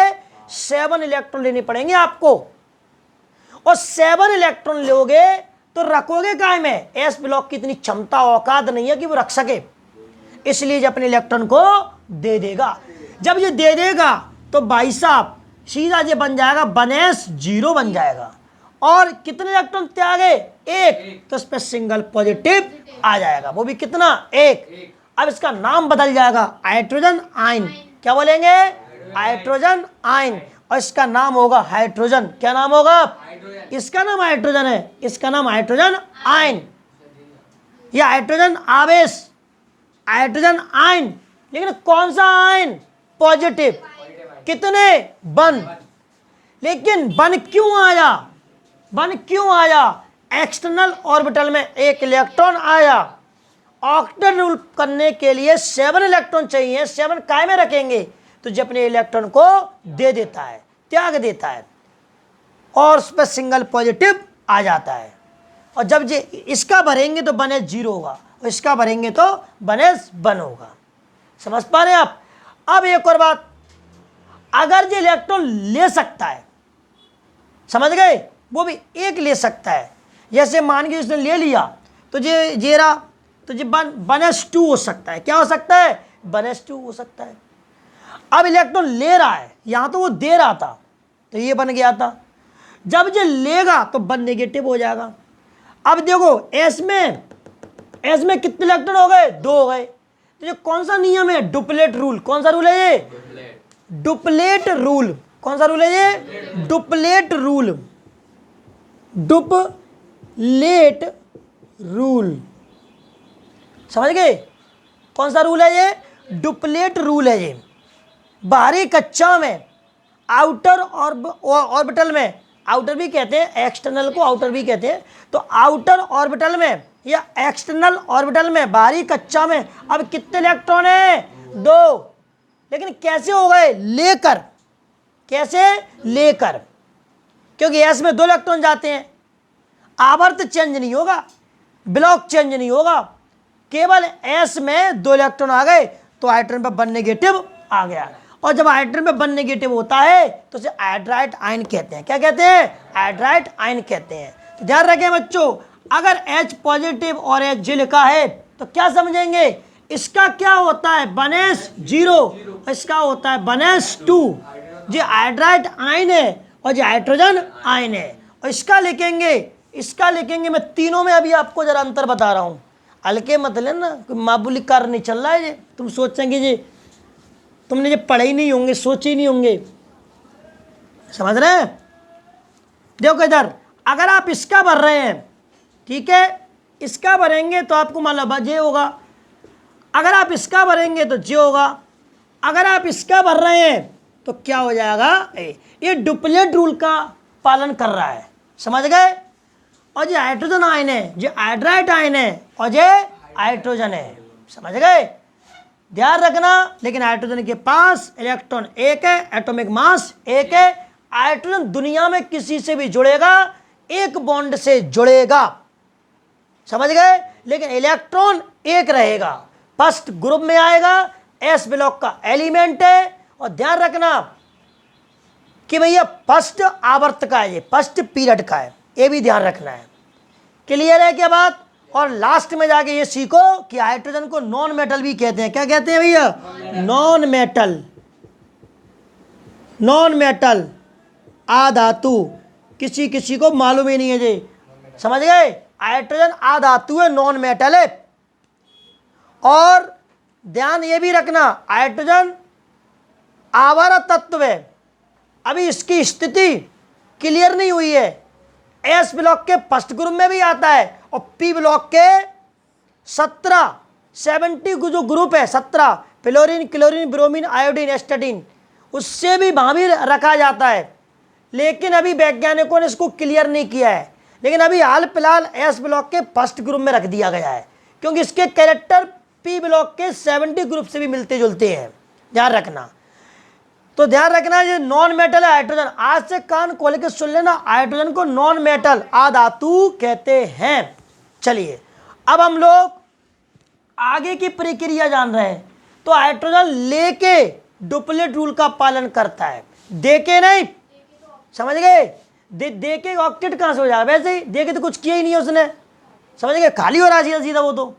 7 इलेक्ट्रॉन लेने पड़ेंगे आपको, और 7 इलेक्ट्रॉन लोगे तो रखोगे काय में, एस ब्लॉक की इतनी क्षमता औकात नहीं है कि वो रख सके, इसलिए जो अपने इलेक्ट्रॉन को दे देगा। जब ये दे देगा तो भाई साहब सीधा ये बन जाएगा 1s 0 बन जाएगा, और कितने इलेक्ट्रॉन त्यागे, एक, तो इस पर सिंगल पॉजिटिव आ जाएगा, वो भी कितना, एक। अब इसका नाम बदल जाएगा हाइड्रोजन आयन, क्या बोलेंगे, हाइड्रोजन आयन, और इसका नाम होगा हाइड्रोजन। क्या नाम होगा, इसका नाम हाइड्रोजन है, इसका नाम हाइड्रोजन आयन, या हाइड्रोजन आवेश, हाइड्रोजन आयन। लेकिन कौन सा आयन, पॉजिटिव, कितने, 1। लेकिन 1 क्यों आया, 1 क्यों आया, एक्सटर्नल ऑर्बिटल में एक इलेक्ट्रॉन आया। ऑक्टेट रूल करने के लिए 7 इलेक्ट्रॉन चाहिए, 7 काय में रखेंगे, तो जो अपने इलेक्ट्रॉन को दे देता है, त्याग देता है, और उस पर सिंगल पॉजिटिव आ जाता है। और जब ये इसका भरेंगे तो 1s 0 होगा, और इसका भरेंगे तो 1s 1 होगा, समझ पा रहे हैं आप। अब एक और बात, अगर ये इलेक्ट्रॉन ले सकता है, समझ गए, वो भी एक ले सकता है, जैसे मान के इसने ले लिया तो ये रहा, तो ये 1s2 हो सकता है, क्या हो सकता है, 1s2 हो सकता है। अब इलेक्ट्रॉन ले रहा है, यहां तो वो दे रहा था तो ये बन गया था, जब ये लेगा तो 1 नेगेटिव हो जाएगा। अब देखो एस में कितने इलेक्ट्रॉन हो गए, 2 हो गए। तो ये कौन सा नियम है, डुप्लेट रूल। कौन सा रूल है ये, डुप्लेट रूल। कौन सा रूल है ये, डुप्लेट रूल, डुप्लेट रूल, समझ गए। कौन सा रूल है ये, डुप्लेट रूल है ये। बाहरी कक्षा में आउटर ऑर्बिटल में, आउटर भी कहते हैं, एक्सटर्नल को आउटर भी कहते हैं, तो आउटर ऑर्बिटल में या एक्सटर्नल ऑर्बिटल में, बाहरी कक्षा में अब कितने इलेक्ट्रॉन है, 2। लेकिन कैसे हो गए, लेकर, कैसे, लेकर, क्योंकि एस में 2 इलेक्ट्रॉन जाते हैं, आवर्त चेंज नहीं होगा, ब्लॉक चेंज नहीं होगा, केवल s में 2 इलेक्ट्रॉन आ गए तो हाइड्रोजन पर 1 नेगेटिव आ गया। और जब हाइड्रोजन पे 1 नेगेटिव होता है तो उसे हाइड्राइड आयन कहते हैं। क्या कहते हैं? हाइड्राइड आयन कहते हैं। तो ध्यान रखें बच्चों, अगर H पॉजिटिव और H लिखा है तो क्या समझेंगे, इसका क्या होता है 1s0, इसका होता है 1s2। जो हाइड्राइड आयन है और जो हाइड्रोजन आयन है, और इसका लिखेंगे मैं तीनों में अभी आपको जरा अंतर बता रहा हूं। हल्के मत लेना, कोई मामूली कार्य नहीं चल रहा है जी। तुम सोचेंगे जी तुमने जो पढ़े ही नहीं होंगे, सोचे ही नहीं होंगे, समझ रहे हैं? देखो इधर, अगर आप इसका भर रहे हैं, ठीक है, इसका भरेंगे तो आपको मतलब जे होगा, अगर आप इसका भरेंगे तो जे होगा, अगर आप इसका भर रहे हैं तो क्या हो जाएगा ए। ये डुप्लेट रूल का पालन कर रहा है, समझ गए? और जो हाइड्रोजन आयन है, जो हाइड्राइड आयन है, और जो हाइड्रोजन है, समझ गए? ध्यान रखना। लेकिन हाइड्रोजन के पास इलेक्ट्रॉन 1 है, एटॉमिक मास 1 है। हाइड्रोजन दुनिया में किसी से भी जुड़ेगा, एक बॉन्ड से जुड़ेगा, समझ गए? लेकिन इलेक्ट्रॉन 1 रहेगा, फर्स्ट ग्रुप में आएगा, एस ब्लॉक का एलिमेंट है। और ध्यान रखना कि भैया फर्स्ट आवर्त का है, ये फर्स्ट पीरियड का है, ये भी ध्यान रखना है। क्लियर है क्या बात? और लास्ट में जाके ये सीखो कि हाइड्रोजन को नॉन मेटल भी कहते हैं। क्या कहते हैं भैया? नॉन मेटल, नॉन मेटल, अधातु। किसी किसी को मालूम ही नहीं है जी, समझ गए? हाइड्रोजन अधातु है, नॉन मेटल है। और ध्यान ये भी रखना, हाइड्रोजन आवारा तत्व है, अभी इसकी स्थिति क्लियर नहीं हुई है। एस ब्लॉक के फर्स्ट ग्रुप में भी आता है, और पी ब्लॉक के 70 जो ग्रुप है, 17 फ्लोरीन, क्लोरीन, ब्रोमीन, आयोडीन, एस्टाडीन, उससे भी वहां भी रखा जाता है। लेकिन अभी वैज्ञानिकों ने इसको क्लियर नहीं किया है। लेकिन अभी हाल फिलहाल एस ब्लॉक के फर्स्ट ग्रुप में रख दिया गया है, क्योंकि इसके कैरेक्टर पी ब्लॉक के 70 ग्रुप से भी मिलते जुलते हैं, ध्यान रखना। तो ध्यान रखना, ये नॉन मेटल है हाइड्रोजन। आज से कान खोल के सुन लेना, हाइड्रोजन को नॉन मेटल अधातु कहते हैं। चलिए अब हम लोग आगे की प्रक्रिया जान रहे हैं। तो हाइड्रोजन लेके डुप्लेट रूल का पालन करता है, देके नहीं, समझ गए? देके ऑक्टेट कहां से हो जाएगा? वैसे ही देके तो कुछ किया ही नहीं है उसने, समझ गए? खाली हो रहा है सीधा सीधा वो तो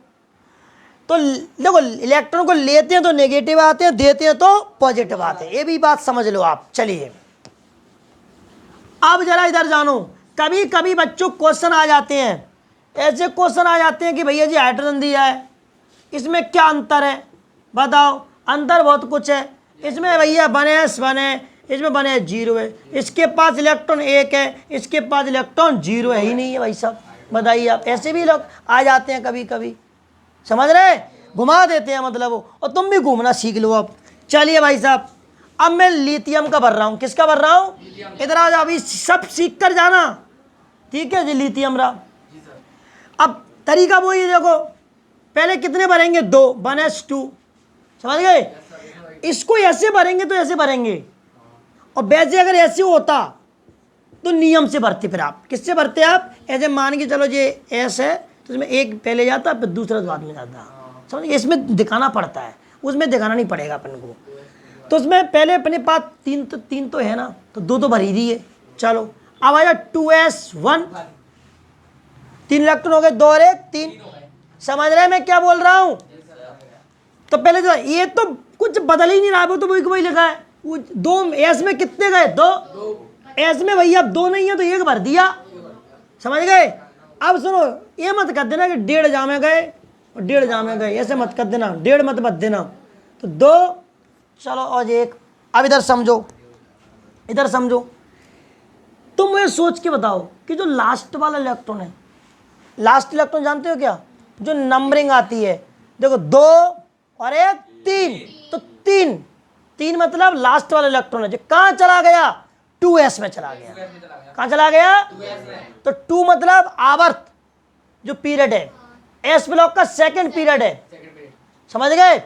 देखो, इलेक्ट्रॉन को लेते हैं तो नेगेटिव आते हैं, देते हैं तो पॉजिटिव आते हैं, ये भी बात समझ लो आप। चलिए अब जरा इधर जानो, कभी कभी बच्चों क्वेश्चन आ जाते हैं, ऐसे क्वेश्चन आ जाते हैं कि भैया जी हाइड्रोजन दिया है, इसमें क्या अंतर है बताओ? अंतर बहुत कुछ है इसमें भैया, 1s 1 है, इसमें 1s 0 है, इसके पास इलेक्ट्रॉन 1 है, इसके पास इलेक्ट्रॉन 0 है ही नहीं है भाई साहब। बताइए आप, ऐसे भी लोग आ जाते हैं कभी कभी, समझ रहे? घुमा देते हैं मतलब वो, और तुम भी घूमना सीख लो अब। चलिए भाई साहब, अब मैं लिथियम का भर रहा हूँ। किसका भर रहा हूँ? इधर आ जाओ, अभी सब सीख कर जाना, ठीक है जी? लिथियम रहा। अब तरीका वो ही देखो, पहले कितने भरेंगे? 2, 1s2, समझ गए? इसको ऐसे भरेंगे तो ऐसे भरेंगे, और वैसे अगर ऐसे होता तो नियम से भरते। फिर आप किससे भरते? आप ऐसे मान के चलो ये एस है तो इसमें एक पहले जाता फिर दूसरा बाद में जाता, समझ गए? इसमें दिखाना पड़ता है, उसमें दिखाना नहीं पड़ेगा अपन को। तो उसमें पहले अपने पास तीन तो है ना, तो 2 तो भर ही दिए। चलो अब आया 2s1, 3 इलेक्ट्रॉन हो गए, 2 और 1 3। समझ रहे हैं मैं क्या बोल रहा हूं? तो पहले तो ये तो कुछ बदल ही नहीं रहा, वो तो वही लिखा है। 2 एस में कितने गए? 2 एस में भैया अब 2 नहीं है तो 1 भर दिया, समझ गए? अब सुनो, ये मत कर देना कि 1.5 जामे गए और 1.5 जामे गए, ऐसे मत कर देना, 1.5 मत देना। तो 2, चलो और 1। अब इधर समझो, इधर समझो, तुम मुझे सोच के बताओ कि जो लास्ट वाला इलेक्ट्रॉन है, लास्ट इलेक्ट्रॉन जानते हो क्या? जो नंबरिंग आती है, देखो 2 और 1 3, तो 3 मतलब लास्ट वाला इलेक्ट्रॉन है जो कहाँ चला गया? 2s में चला गया। कहाँ चला गया? तो 2 मतलब आवर्त जो पीरियड है, एस ब्लॉक का सेकंड पीरियड है, समझ गए?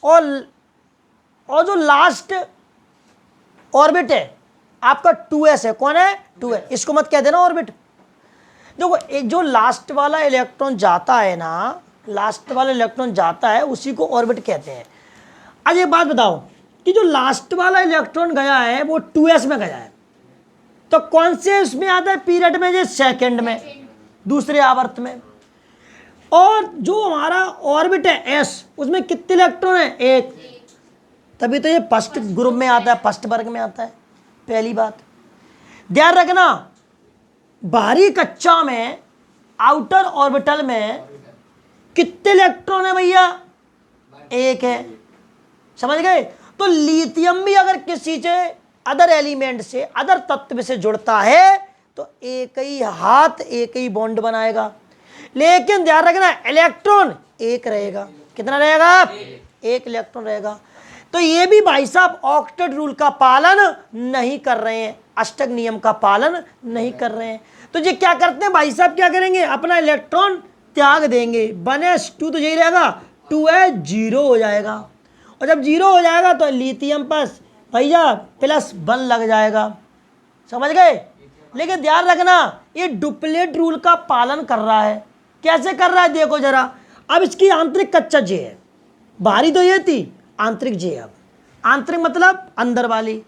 और जो लास्ट ऑर्बिट है आपका 2s है। कौन है? 2 है, इसको मत कह देना ऑर्बिट। देखो एक जो लास्ट वाला इलेक्ट्रॉन जाता है ना, लास्ट वाला इलेक्ट्रॉन जाता है उसी को ऑर्बिट कहते हैं। आज एक बात बताओ कि जो लास्ट वाला इलेक्ट्रॉन गया है वो 2s में गया है, तो कौन से उसमें आता है पीरियड में? ये सेकंड में, दूसरे आवर्त में। और जो हमारा ऑर्बिट है s, उसमें कितने इलेक्ट्रॉन है? एक, तभी तो ये फर्स्ट ग्रुप में आता है, फर्स्ट वर्ग में आता है। पहली बात ध्यान रखना, बाहरी कक्षा में आउटर ऑर्बिटल में कितने इलेक्ट्रॉन है भैया? एक है। समझ गए? तो लिथियम भी अगर किसी से अदर एलिमेंट से, अदर तत्व से जुड़ता है तो एक ही हाथ, एक ही बॉन्ड बनाएगा। लेकिन ध्यान रखना इलेक्ट्रॉन एक रहेगा। कितना रहेगा? एक इलेक्ट्रॉन रहेगा। तो ये भी भाई साहब ऑक्टेट रूल का पालन नहीं कर रहे हैं, अष्टक नियम का पालन नहीं कर रहे हैं। तो ये क्या करते हैं भाई साहब? क्या करेंगे? अपना इलेक्ट्रॉन त्याग देंगे। 1s2 तो यही रहेगा, 2s 0 हो जाएगा। और जब 0 हो जाएगा तो लिथियम पर भैया +1 लग जाएगा। समझ गए? लेकिन ध्यान रखना ये डुप्लेट रूल का पालन कर रहा है। कैसे कर रहा है देखो जरा। अब इसकी आंतरिक कक्षा जे है, बाहरी तो ये थी, आंतरिक जे। अब आंतरिक मतलब अंदर वाली,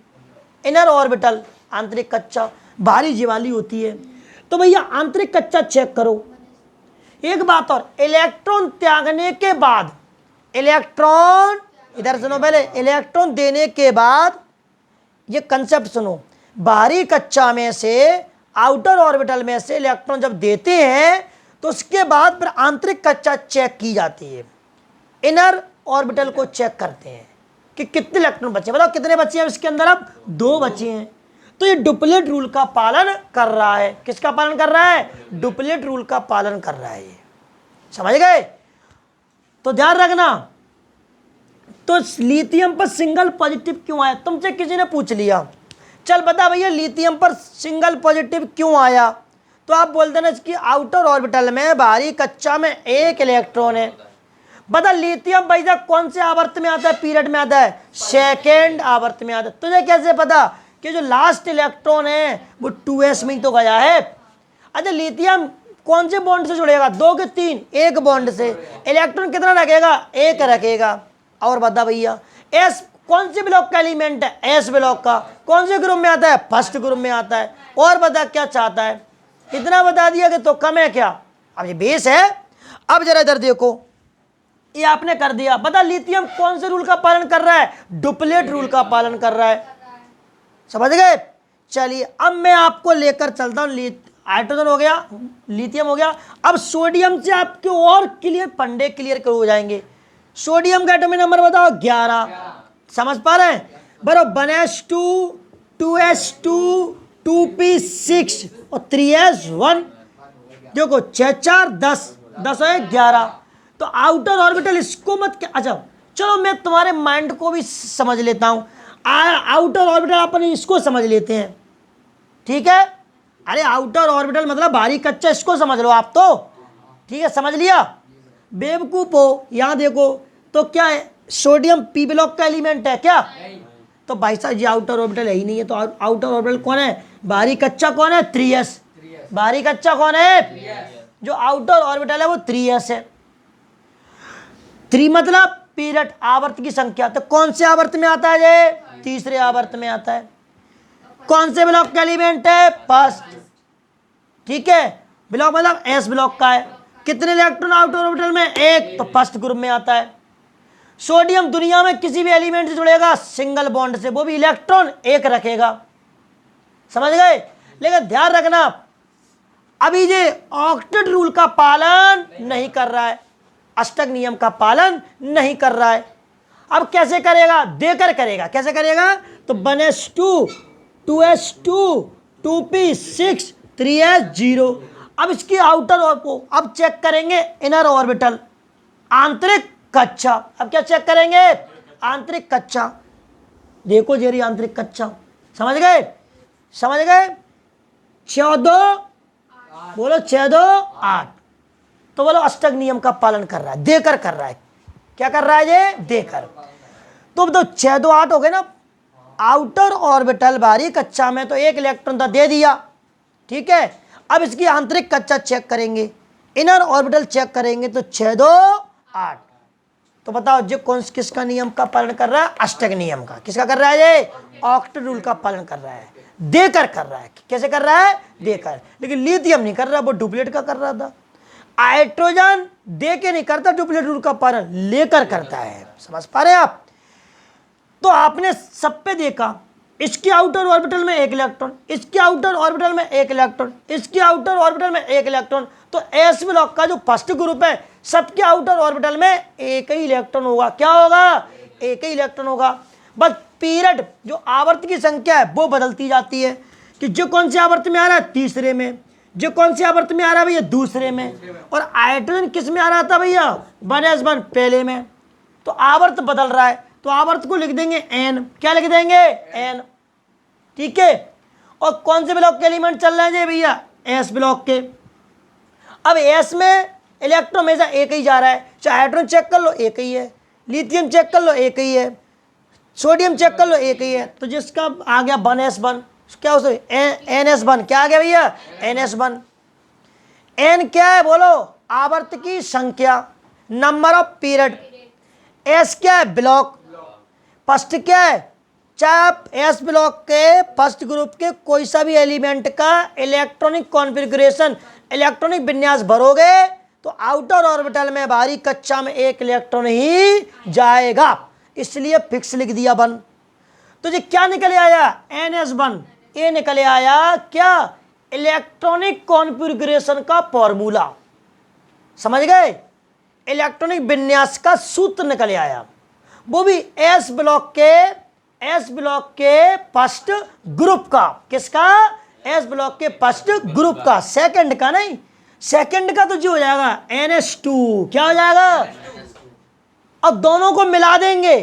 इनर ऑर्बिटल आंतरिक कक्षा, बाहरी जे वाली होती है। तो भैया आंतरिक कक्षा चेक करो। एक बात और, इलेक्ट्रॉन त्यागने के बाद, इलेक्ट्रॉन इधर सुनो पहले, इलेक्ट्रॉन देने के बाद ये कंसेप्ट सुनो, बाहरी कक्षा में से, आउटर ऑर्बिटल में से इलेक्ट्रॉन जब देते हैं तो उसके बाद फिर आंतरिक कक्षा चेक की जाती है। इनर ऑर्बिटल को चेक करते हैं कि कितने इलेक्ट्रॉन बचे। बताओ कितने बचे हैं इसके अंदर? अब 2 बचे हैं। तो ये डुप्लेट रूल का पालन कर रहा है। किसका पालन कर रहा है? डुप्लेट रूल का पालन कर रहा है ये। समझ गए? तो ध्यान रखना। तो लिथियम पर सिंगल पॉजिटिव क्यों आया? तुमसे किसी ने पूछ लिया, चल बता भैया लिथियम पर सिंगल पॉजिटिव क्यों आया? तो आप बोल देना इसकी आउटर ऑर्बिटल में, बाहरी कक्षा में एक इलेक्ट्रॉन है। बता लिथियम भैया कौन से आवर्त में आता है, पीरियड में आता है? सेकेंड आवर्त में आता है। तुझे कैसे पता कि जो लास्ट इलेक्ट्रॉन है वो 2s में ही तो गया है? अच्छा लिथियम कौन से बॉन्ड से जुड़ेगा? 2 के 3? एक बॉन्ड से। इलेक्ट्रॉन कितना रखेगा? एक रखेगा। और बता भैया s कौन से ब्लॉक का एलिमेंट है? s ब्लॉक का। कौन से ग्रुप में आता है? फर्स्ट ग्रुप में आता है। और बता क्या चाहता है? इतना बता दिया कि तो कम है क्या? अब ये बेस है। अब जरा इधर देखो, ये आपने कर दिया। बता लिथियम कौन से रूल का पालन कर रहा है? डुप्लेट रूल का पालन कर रहा है। समझ गए? चलिए अब मैं आपको लेकर चलता हूं। हाइड्रोजन हो गया, लिथियम हो गया। अब सोडियम से आपके और क्लियर फंडे क्लियर हो जाएंगे। सोडियम का एटॉमिक नंबर बताओ 11। समझ पा रहे हैं? बराबर 1s2, 2s2, 2p6 और 3s1। देखो 6 4 10, 10 है 11। तो आउटर ऑर्बिटल इसको मत क्या, अच्छा चलो मैं तुम्हारे माइंड को भी समझ लेता हूं। आउटर ऑर्बिटल अपन इसको समझ लेते हैं, ठीक है? अरे आउटर ऑर्बिटल मतलब बाहरी कक्षा, इसको समझ लो आप तो। ठीक है, समझ लिया? बेवकूफ हो। यहां देखो तो क्या है, सोडियम पी ब्लॉक का एलिमेंट है क्या? तो भाई साहब ये आउटर ऑर्बिटल है ही नहीं है। तो आउटर ऑर्बिटल कौन है? बाहरी कक्षा कौन है? 3s। बाहरी कक्षा कौन है? जो आउटर ऑर्बिटल है वो 3s है। 3 मतलब पीरियड, आवर्त की संख्या। तो कौन से आवर्त में आता है ये? तीसरे आवर्त में आता है। कौन से ब्लॉक का एलिमेंट है? फर्स्ट। ठीक है, ब्लॉक मतलब s ब्लॉक का है। कितने इलेक्ट्रॉन आउटर ऑर्बिटल में? एक। तो फर्स्ट ग्रुप में आता है। सोडियम दुनिया में किसी भी एलिमेंट से जुड़ेगा सिंगल बॉन्ड से, वो भी इलेक्ट्रॉन एक रखेगा। समझ गए? लेकिन ध्यान रखना अभी ये ऑक्टेट रूल का पालन नहीं कर रहा है, अष्टक नियम का पालन नहीं कर रहा है। अब कैसे करेगा? देकर करेगा। कैसे करेगा? तो 1s2, 2s2, 2p6, 3s0। अब इसकी आउटर और को अब चेक करेंगे इनर ऑर्बिटल, आंतरिक कक्षा। अब क्या चेक करेंगे? आंतरिक कक्षा। देखो जेरी आंतरिक कक्षा। समझ गए? समझ गए? 14 बोलो, 14 8। तो बोलो अष्टक नियम का पालन कर रहा है, देकर कर रहा है। क्या कर रहा है ये? देकर। तो 6 2 8 हो गए ना। आउटर ऑर्बिटल बाहरी कक्षा में तो एक इलेक्ट्रॉन तो दे दिया, ठीक है। अब इसकी आंतरिक कक्षा चेक करेंगे, इनर ऑर्बिटल चेक करेंगे तो 6 2 8। तो बताओ जो कौन किसका नियम का पालन कर रहा है? अष्टक नियम का। किसका कर रहा है? ये ऑक्टेट रूल का पालन कर रहा है, देकर कर रहा है। कैसे कर रहा है? देकर। लेकिन लिथियम नहीं कर रहा, वो डुप्लीकेट का कर रहा था। हाइड्रोजन दे के नहीं करता डुप्लीकेट रूल का पालन, लेकर करता है। समझ पा रहे हैं आप? तो आपने सब पे देखा, इसके आउटर ऑर्बिटल में एक इलेक्ट्रॉन, इसके आउटर ऑर्बिटल में एक इलेक्ट्रॉन, इसके आउटर ऑर्बिटल में एक इलेक्ट्रॉन। तो एस ब्लॉक का जो फर्स्ट ग्रुप है, सबके आउटर ऑर्बिटल में एक ही इलेक्ट्रॉन होगा। क्या होगा? एक ही इलेक्ट्रॉन होगा। बस पीरियड, जो आवर्त की संख्या है वो बदलती जाती है कि जो कौन से आवर्त में आ रहा है? तीसरे में। जो कौन से आवर्त में आ रहा है भैया? दूसरे में। और हाइड्रोजन किस में आ रहा था भैया? 1s1 पहले में। तो आवर्त बदल रहा है, तो आवर्त को लिख देंगे n। क्या लिख देंगे? n। ठीक है। और कौन से ब्लॉक के एलिमेंट चल रहे हैं भैया? एस ब्लॉक के। अब एस में इलेक्ट्रॉन हमेशा एक ही जा रहा है, चाहे हाइड्रोजन चेक कर लो एक ही है, लिथियम चेक कर लो एक ही है, सोडियम चेक कर लो एक ही है। तो जिसका आ गया 1s1, क्या हो NS1। क्या आ गया भैया? NS1। n क्या है बोलो? आवर्त की संख्या, नंबर ऑफ पीरियड। s क्या है? ब्लॉक। फर्स्ट क्या है? चाहे आप एस ब्लॉक के फर्स्ट ग्रुप के कोई सा भी एलिमेंट का इलेक्ट्रॉनिक कॉन्फ़िगरेशन, इलेक्ट्रॉनिक विन्यास भरोगे तो आउटर ऑर्बिटल में बाहरी कक्षा में एक इलेक्ट्रॉन ही जाएगा, इसलिए फिक्स लिख दिया 1। तो ये क्या निकले आया? NS1। ये निकले आया क्या? इलेक्ट्रॉनिक कॉन्फ़िगरेशन का फॉर्मूला। समझ गए? इलेक्ट्रॉनिक विन्यास का सूत्र निकले आया, वो भी एस ब्लॉक के फर्स्ट ग्रुप का। किसका? एस ब्लॉक के फर्स्ट ग्रुप का, सेकंड का नहीं। सेकंड का तो जो हो जाएगा NS2। क्या हो जाएगा? अब दोनों को मिला देंगे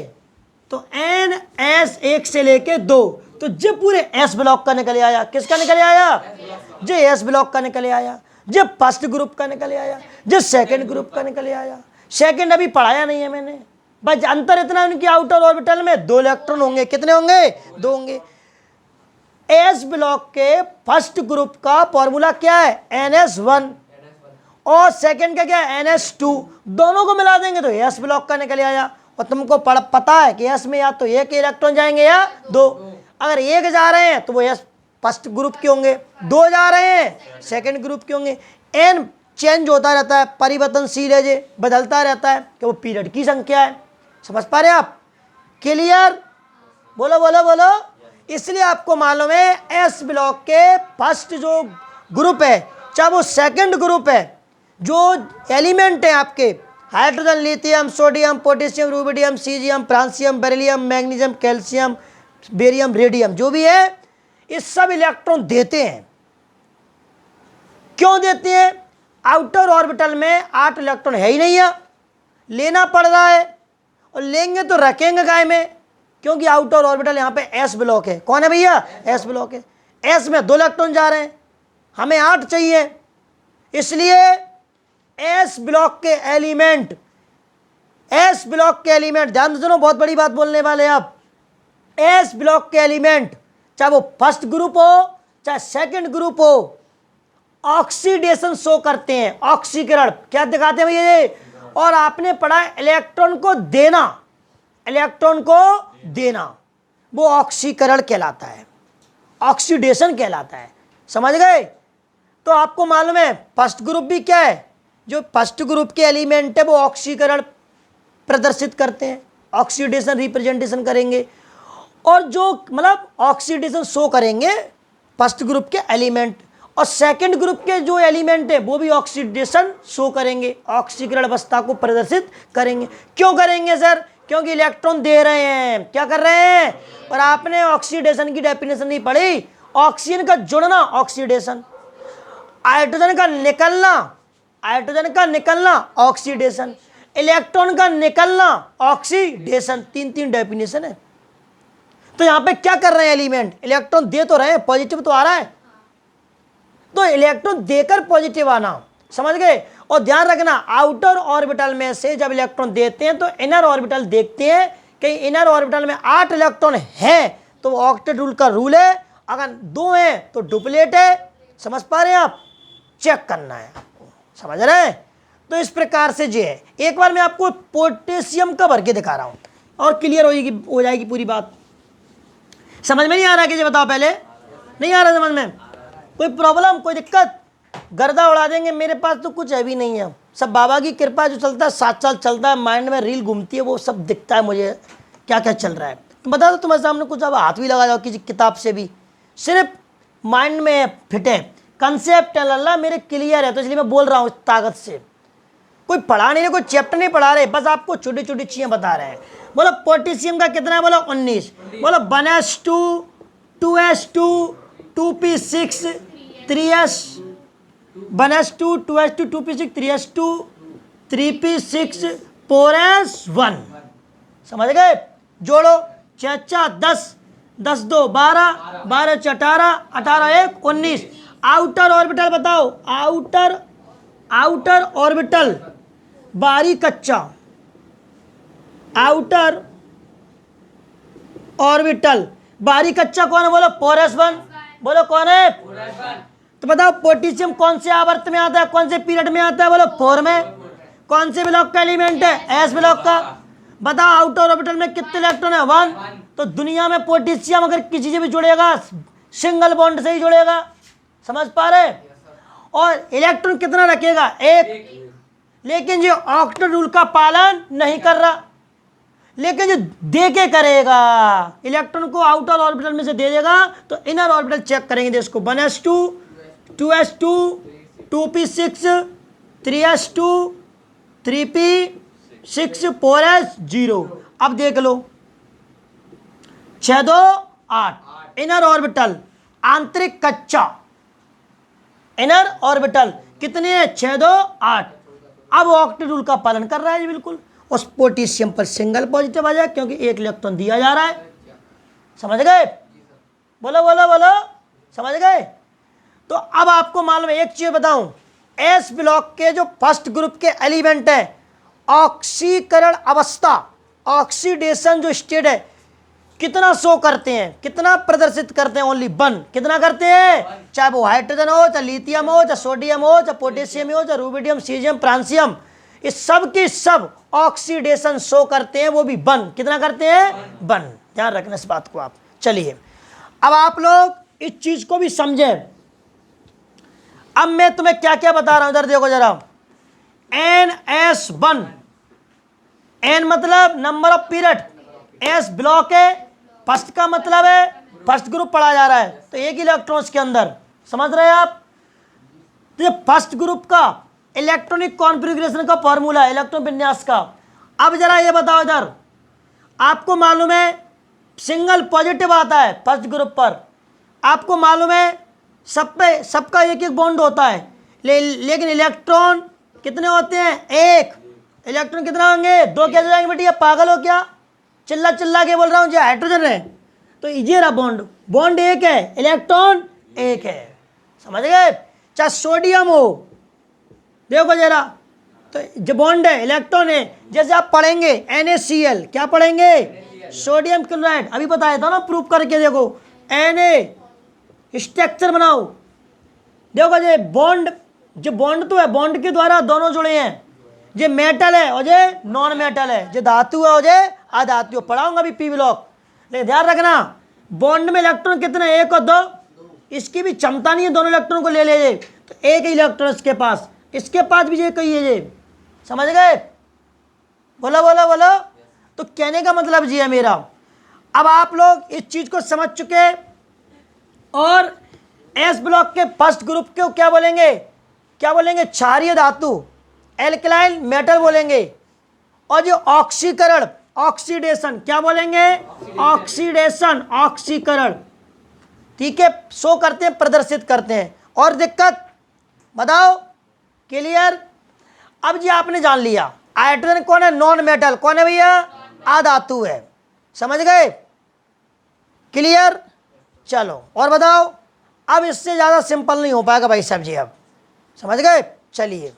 तो NS 1 से लेके 2, तो जो पूरे एस ब्लॉक का निकले आया। किसका निकले आया? जो एस ब्लॉक का निकले आया, जो फर्स्ट ग्रुप का निकले आया, जो सेकंड ग्रुप का निकले आया। सेकंड अभी पढ़ाया नहीं है मैंने, बस अंतर इतना उनकी आउटर ऑर्बिटल में 2 इलेक्ट्रॉन होंगे। कितने होंगे? 2 होंगे। एस ब्लॉक के फर्स्ट ग्रुप का फॉर्मूला क्या है? NS1। और सेकंड का क्या है? NS2। दोनों को मिला देंगे तो एस ब्लॉक का निकल आया। और तुमको पता है कि एस में या तो एक इलेक्ट्रॉन जाएंगे या 2। अगर एक जा रहे हैं तो वो एस फर्स्ट ग्रुप के होंगे, 2 जा रहे हैं सेकंड ग्रुप के होंगे। n चेंज होता रहता है, परिवर्तनशील है, जे बदलता रहता है कि वो पीरियड की संख्या है। समझ पा रहे आप? क्लियर? बोलो बोलो बोलो। इसलिए आपको मालूम है एस ब्लॉक के फर्स्ट जो ग्रुप है, चाहे वो सेकंड ग्रुप है, जो एलिमेंट है आपके hydrogen, lithium, sodium, potassium, rubidium, caesium, francium, beryllium, magnesium, calcium, barium, radium, जो भी है, ये सब इलेक्ट्रॉन देते हैं। क्यों देते हैं? आउटर ऑर्बिटल में 8 इलेक्ट्रॉन है ही नहीं है, लेना पड़ रहा है। और लेंगे तो रखेंगे काय में? क्योंकि आउटर ऑर्बिटल यहाँ पे एस ब्लॉक है। कौन है भैया? एस ब्लॉक है। एस में 2 इलेक्ट्रॉन जा रहे हैं, हमें 8 चाहिए, इसलिए एस ब्लॉक के एलिमेंट, ध्यान सुनो, बहुत बड़ी बात बोलने वाले आप। एस ब्लॉक के एलिमेंट, चाहे वो फर्स्ट ग्रुप हो चाहे सेकंड ग्रुप हो, ऑक्सीडेशन शो करते हैं, ऑक्सीकरण। क्या दिखाते हैं भैया ये? और आपने पढ़ा इलेक्ट्रॉन को देना, वो ऑक्सीकरण कहलाता है, ऑक्सीडेशन कहलाता है। समझ गए? तो आपको मालूम है फर्स्ट ग्रुप भी क्या है? जो फर्स्ट ग्रुप के एलिमेंट है वो ऑक्सीकरण प्रदर्शित करते हैं, ऑक्सीडेशन रिप्रेजेंटेशन करेंगे। और जो मतलब ऑक्सीडेशन शो करेंगे फर्स्ट ग्रुप के एलिमेंट, और सेकंड ग्रुप के जो एलिमेंट है वो भी ऑक्सीडेशन शो करेंगे, ऑक्सीकरण अवस्था को प्रदर्शित करेंगे। क्यों करेंगे सर? क्योंकि इलेक्ट्रॉन दे रहे हैं। क्या कर रहे हैं? और आपने ऑक्सीडेशन की डेफिनेशन नहीं पढ़ी। ऑक्सीजन का जुड़ना ऑक्सीडेशन, हाइड्रोजन का निकलना ऑक्सीडेशन, इलेक्ट्रॉन का निकलना ऑक्सीडेशन। 3 डेफिनेशन है। तो यहां पे क्या कर रहे हैं एलिमेंट? इलेक्ट्रॉन दे तो रहे हैं, पॉजिटिव तो आ रहा है, तो इलेक्ट्रॉन देकर पॉजिटिव आना। समझ गए? और ध्यान रखना, आउटर ऑर्बिटल में से जब इलेक्ट्रॉन देते हैं तो इनर ऑर्बिटल देखते हैं कि इनर ऑर्बिटल में 8 इलेक्ट्रॉन हैं तो ऑक्टेट रूल का रूल है, अगर 2 हैं तो डुप्लेट है। समझ पा रहे हैं आप? चेक करना है आपको, समझ रहे हैं। तो इस प्रकार से जो है, एक बार मैं आपको पोटेशियम का भर के दिखा रहा हूँ और क्लियर हो जाएगी पूरी बात। समझ में नहीं आ रहा कि ये बताओ, पहले नहीं आ रहा समझ में, कोई प्रॉब्लम, कोई दिक्कत, गर्दा उड़ा देंगे। मेरे पास तो कुछ है भी नहीं है, सब बाबा की कृपा, जो चलता है साथ साथ चलता है, माइंड में रील घूमती है, वो सब दिखता है मुझे क्या क्या चल रहा है। तो बता दो तुम्हारे सामने कुछ, अब हाथ भी लगा जाओ किसी किताब से भी, सिर्फ माइंड में फिट है, कंसेप्ट अल्लाह मेरे क्लियर है, तो इसलिए मैं बोल रहा हूँ इस ताकत से। कोई पढ़ा नहीं है, कोई चैप्टर नहीं पढ़ा रहे, बस आपको छोटी छोटी चीजें बता रहे हैं। बोलो पोटेशियम का कितना है, बोलो 19, बोलो 1s2 2s2 2p6 3s 1s2 2s2 2p6 3s2 3p6 4s1, समझ गए। जोड़ो, 6 10 10 2 12 12 18 18 1 19। आउटर ऑर्बिटल बताओ, आउटर ऑर्बिटल बाहरी कच्चा, आउटर ऑर्बिटल बाहरी कच्चा कौन है, बोलो 4s1, बोलो कौन है। तो बताओ पोटेशियम कौन से आवर्त में आता है, कौन से पीरियड में आता है, बोलो 4 में। कौन से ब्लॉक का एलिमेंट है, एस ब्लॉक का। बताओ आउटर ऑर्बिटल में कितने इलेक्ट्रॉन है, 1। तो दुनिया में पोटेशियम अगर किसी से भी जुड़ेगा सिंगल बॉन्ड से ही जुड़ेगा, समझ पा रहे। और इलेक्ट्रॉन कितना रखेगा, 1। लेकिन जो ऑक्टेट रूल का पालन नहीं कर रहा, लेकिन जो दे के करेगा, इलेक्ट्रॉन को आउटर ऑर्बिटल में से दे देगा, तो इनर ऑर्बिटल चेक करेंगे इसको, 1s2 2s2 2p6 3s2 3p6 4s0। अब देख लो, 6 2 8 इनर ऑर्बिटल, आंतरिक कच्चा इनर ऑर्बिटल कितने हैं, 6 2 8। अब ऑक्टेट रूल का पालन कर रहा है जी बिल्कुल। उस पोटेशियम पर सिंगल पॉजिटिव आ जाए, क्योंकि एक इलेक्ट्रॉन दिया जा रहा है, समझ गए। बोलो बोलो बोलो, समझ गए। तो अब आपको मालूम है, एक चीज बताऊं, एस ब्लॉक के जो फर्स्ट ग्रुप के एलिमेंट है, ऑक्सीकरण अवस्था, ऑक्सीडेशन जो स्टेट है, कितना शो करते हैं, कितना प्रदर्शित करते हैं, ओनली 1। कितना करते हैं, चाहे वो हाइड्रोजन हो, चाहे लिथियम हो, चाहे सोडियम हो, चाहे पोटेशियम हो, चाहे रूबिडियम सीजियम फ्रांसियम, इस सब की सब ऑक्सीडेशन शो करते हैं, वो भी 1। कितना करते हैं, 1। ध्यान रखना इस बात को आप। चलिए अब आप लोग इस चीज को भी समझे। अब मैं तुम्हें क्या क्या बता रहा हूं, इधर देखो जरा। NS1, N मतलब number of period, S block है, फर्स्ट का मतलब है फर्स्ट ग्रुप पढ़ा जा रहा है, तो एक इलेक्ट्रॉन्स के अंदर, समझ रहे हैं आप। तो ये फर्स्ट ग्रुप का इलेक्ट्रॉनिक कॉन्फ़िगरेशन का फॉर्मूला, इलेक्ट्रॉन विन्यास का। अब जरा ये बताओ, इधर आपको मालूम है सिंगल पॉजिटिव आता है फर्स्ट ग्रुप पर, आपको मालूम है सबका एक एक बॉन्ड होता है, लेकिन इलेक्ट्रॉन कितने होते हैं, 1। इलेक्ट्रॉन कितना होंगे, 2 कैसे जाएंगे बेटी, पागल हो क्या, चिल्ला के बोल रहा हूँ। जो हाइड्रोजन है तो ये रहा बॉन्ड 1 है, इलेक्ट्रॉन 1 है, समझ गए। चाहे सोडियम हो, देखो जरा, तो जो बॉन्ड है इलेक्ट्रॉन है, जैसे आप पढ़ेंगे NaCl, क्या पढ़ेंगे, सोडियम क्लोराइड, अभी बताया था ना, प्रूफ करके देखो। Na स्ट्रक्चर बनाओ, देखो जो बॉन्ड तो है, बॉन्ड के द्वारा दोनों जुड़े हैं, जो मेटल है और जो नॉन मेटल है, जो धातु है और जो अधातु। पढ़ाऊंगा अभी पी ब्लॉक, लेकिन ध्यान रखना बॉन्ड में इलेक्ट्रॉन कितने, 1 और 2। इसकी भी क्षमता नहीं है दोनों इलेक्ट्रॉन को ले ले, तो एक इलेक्ट्रॉन इसके पास भी ये कही है, ये समझ गए। बोलो बोलो बोलो। तो कहने का मतलब जी है मेरा, अब आप लोग इस चीज को समझ चुके। और एस ब्लॉक के फर्स्ट ग्रुप को क्या बोलेंगे, क्षारीय धातु, एल्कलाइन मेटल बोलेंगे। और जो ऑक्सीकरण, ऑक्सीडेशन क्या बोलेंगे, ऑक्सीकरण, ठीक है, शो करते हैं, प्रदर्शित करते हैं। और दिक्कत बताओ, क्लियर। अब जी आपने जान लिया हाइड्रोजन कौन है, नॉन मेटल, कौन है भैया, अधातु है, समझ गए, क्लियर। चलो और बताओ, अब इससे ज्यादा सिंपल नहीं हो पाएगा भाई साहब जी, अब समझ गए। चलिए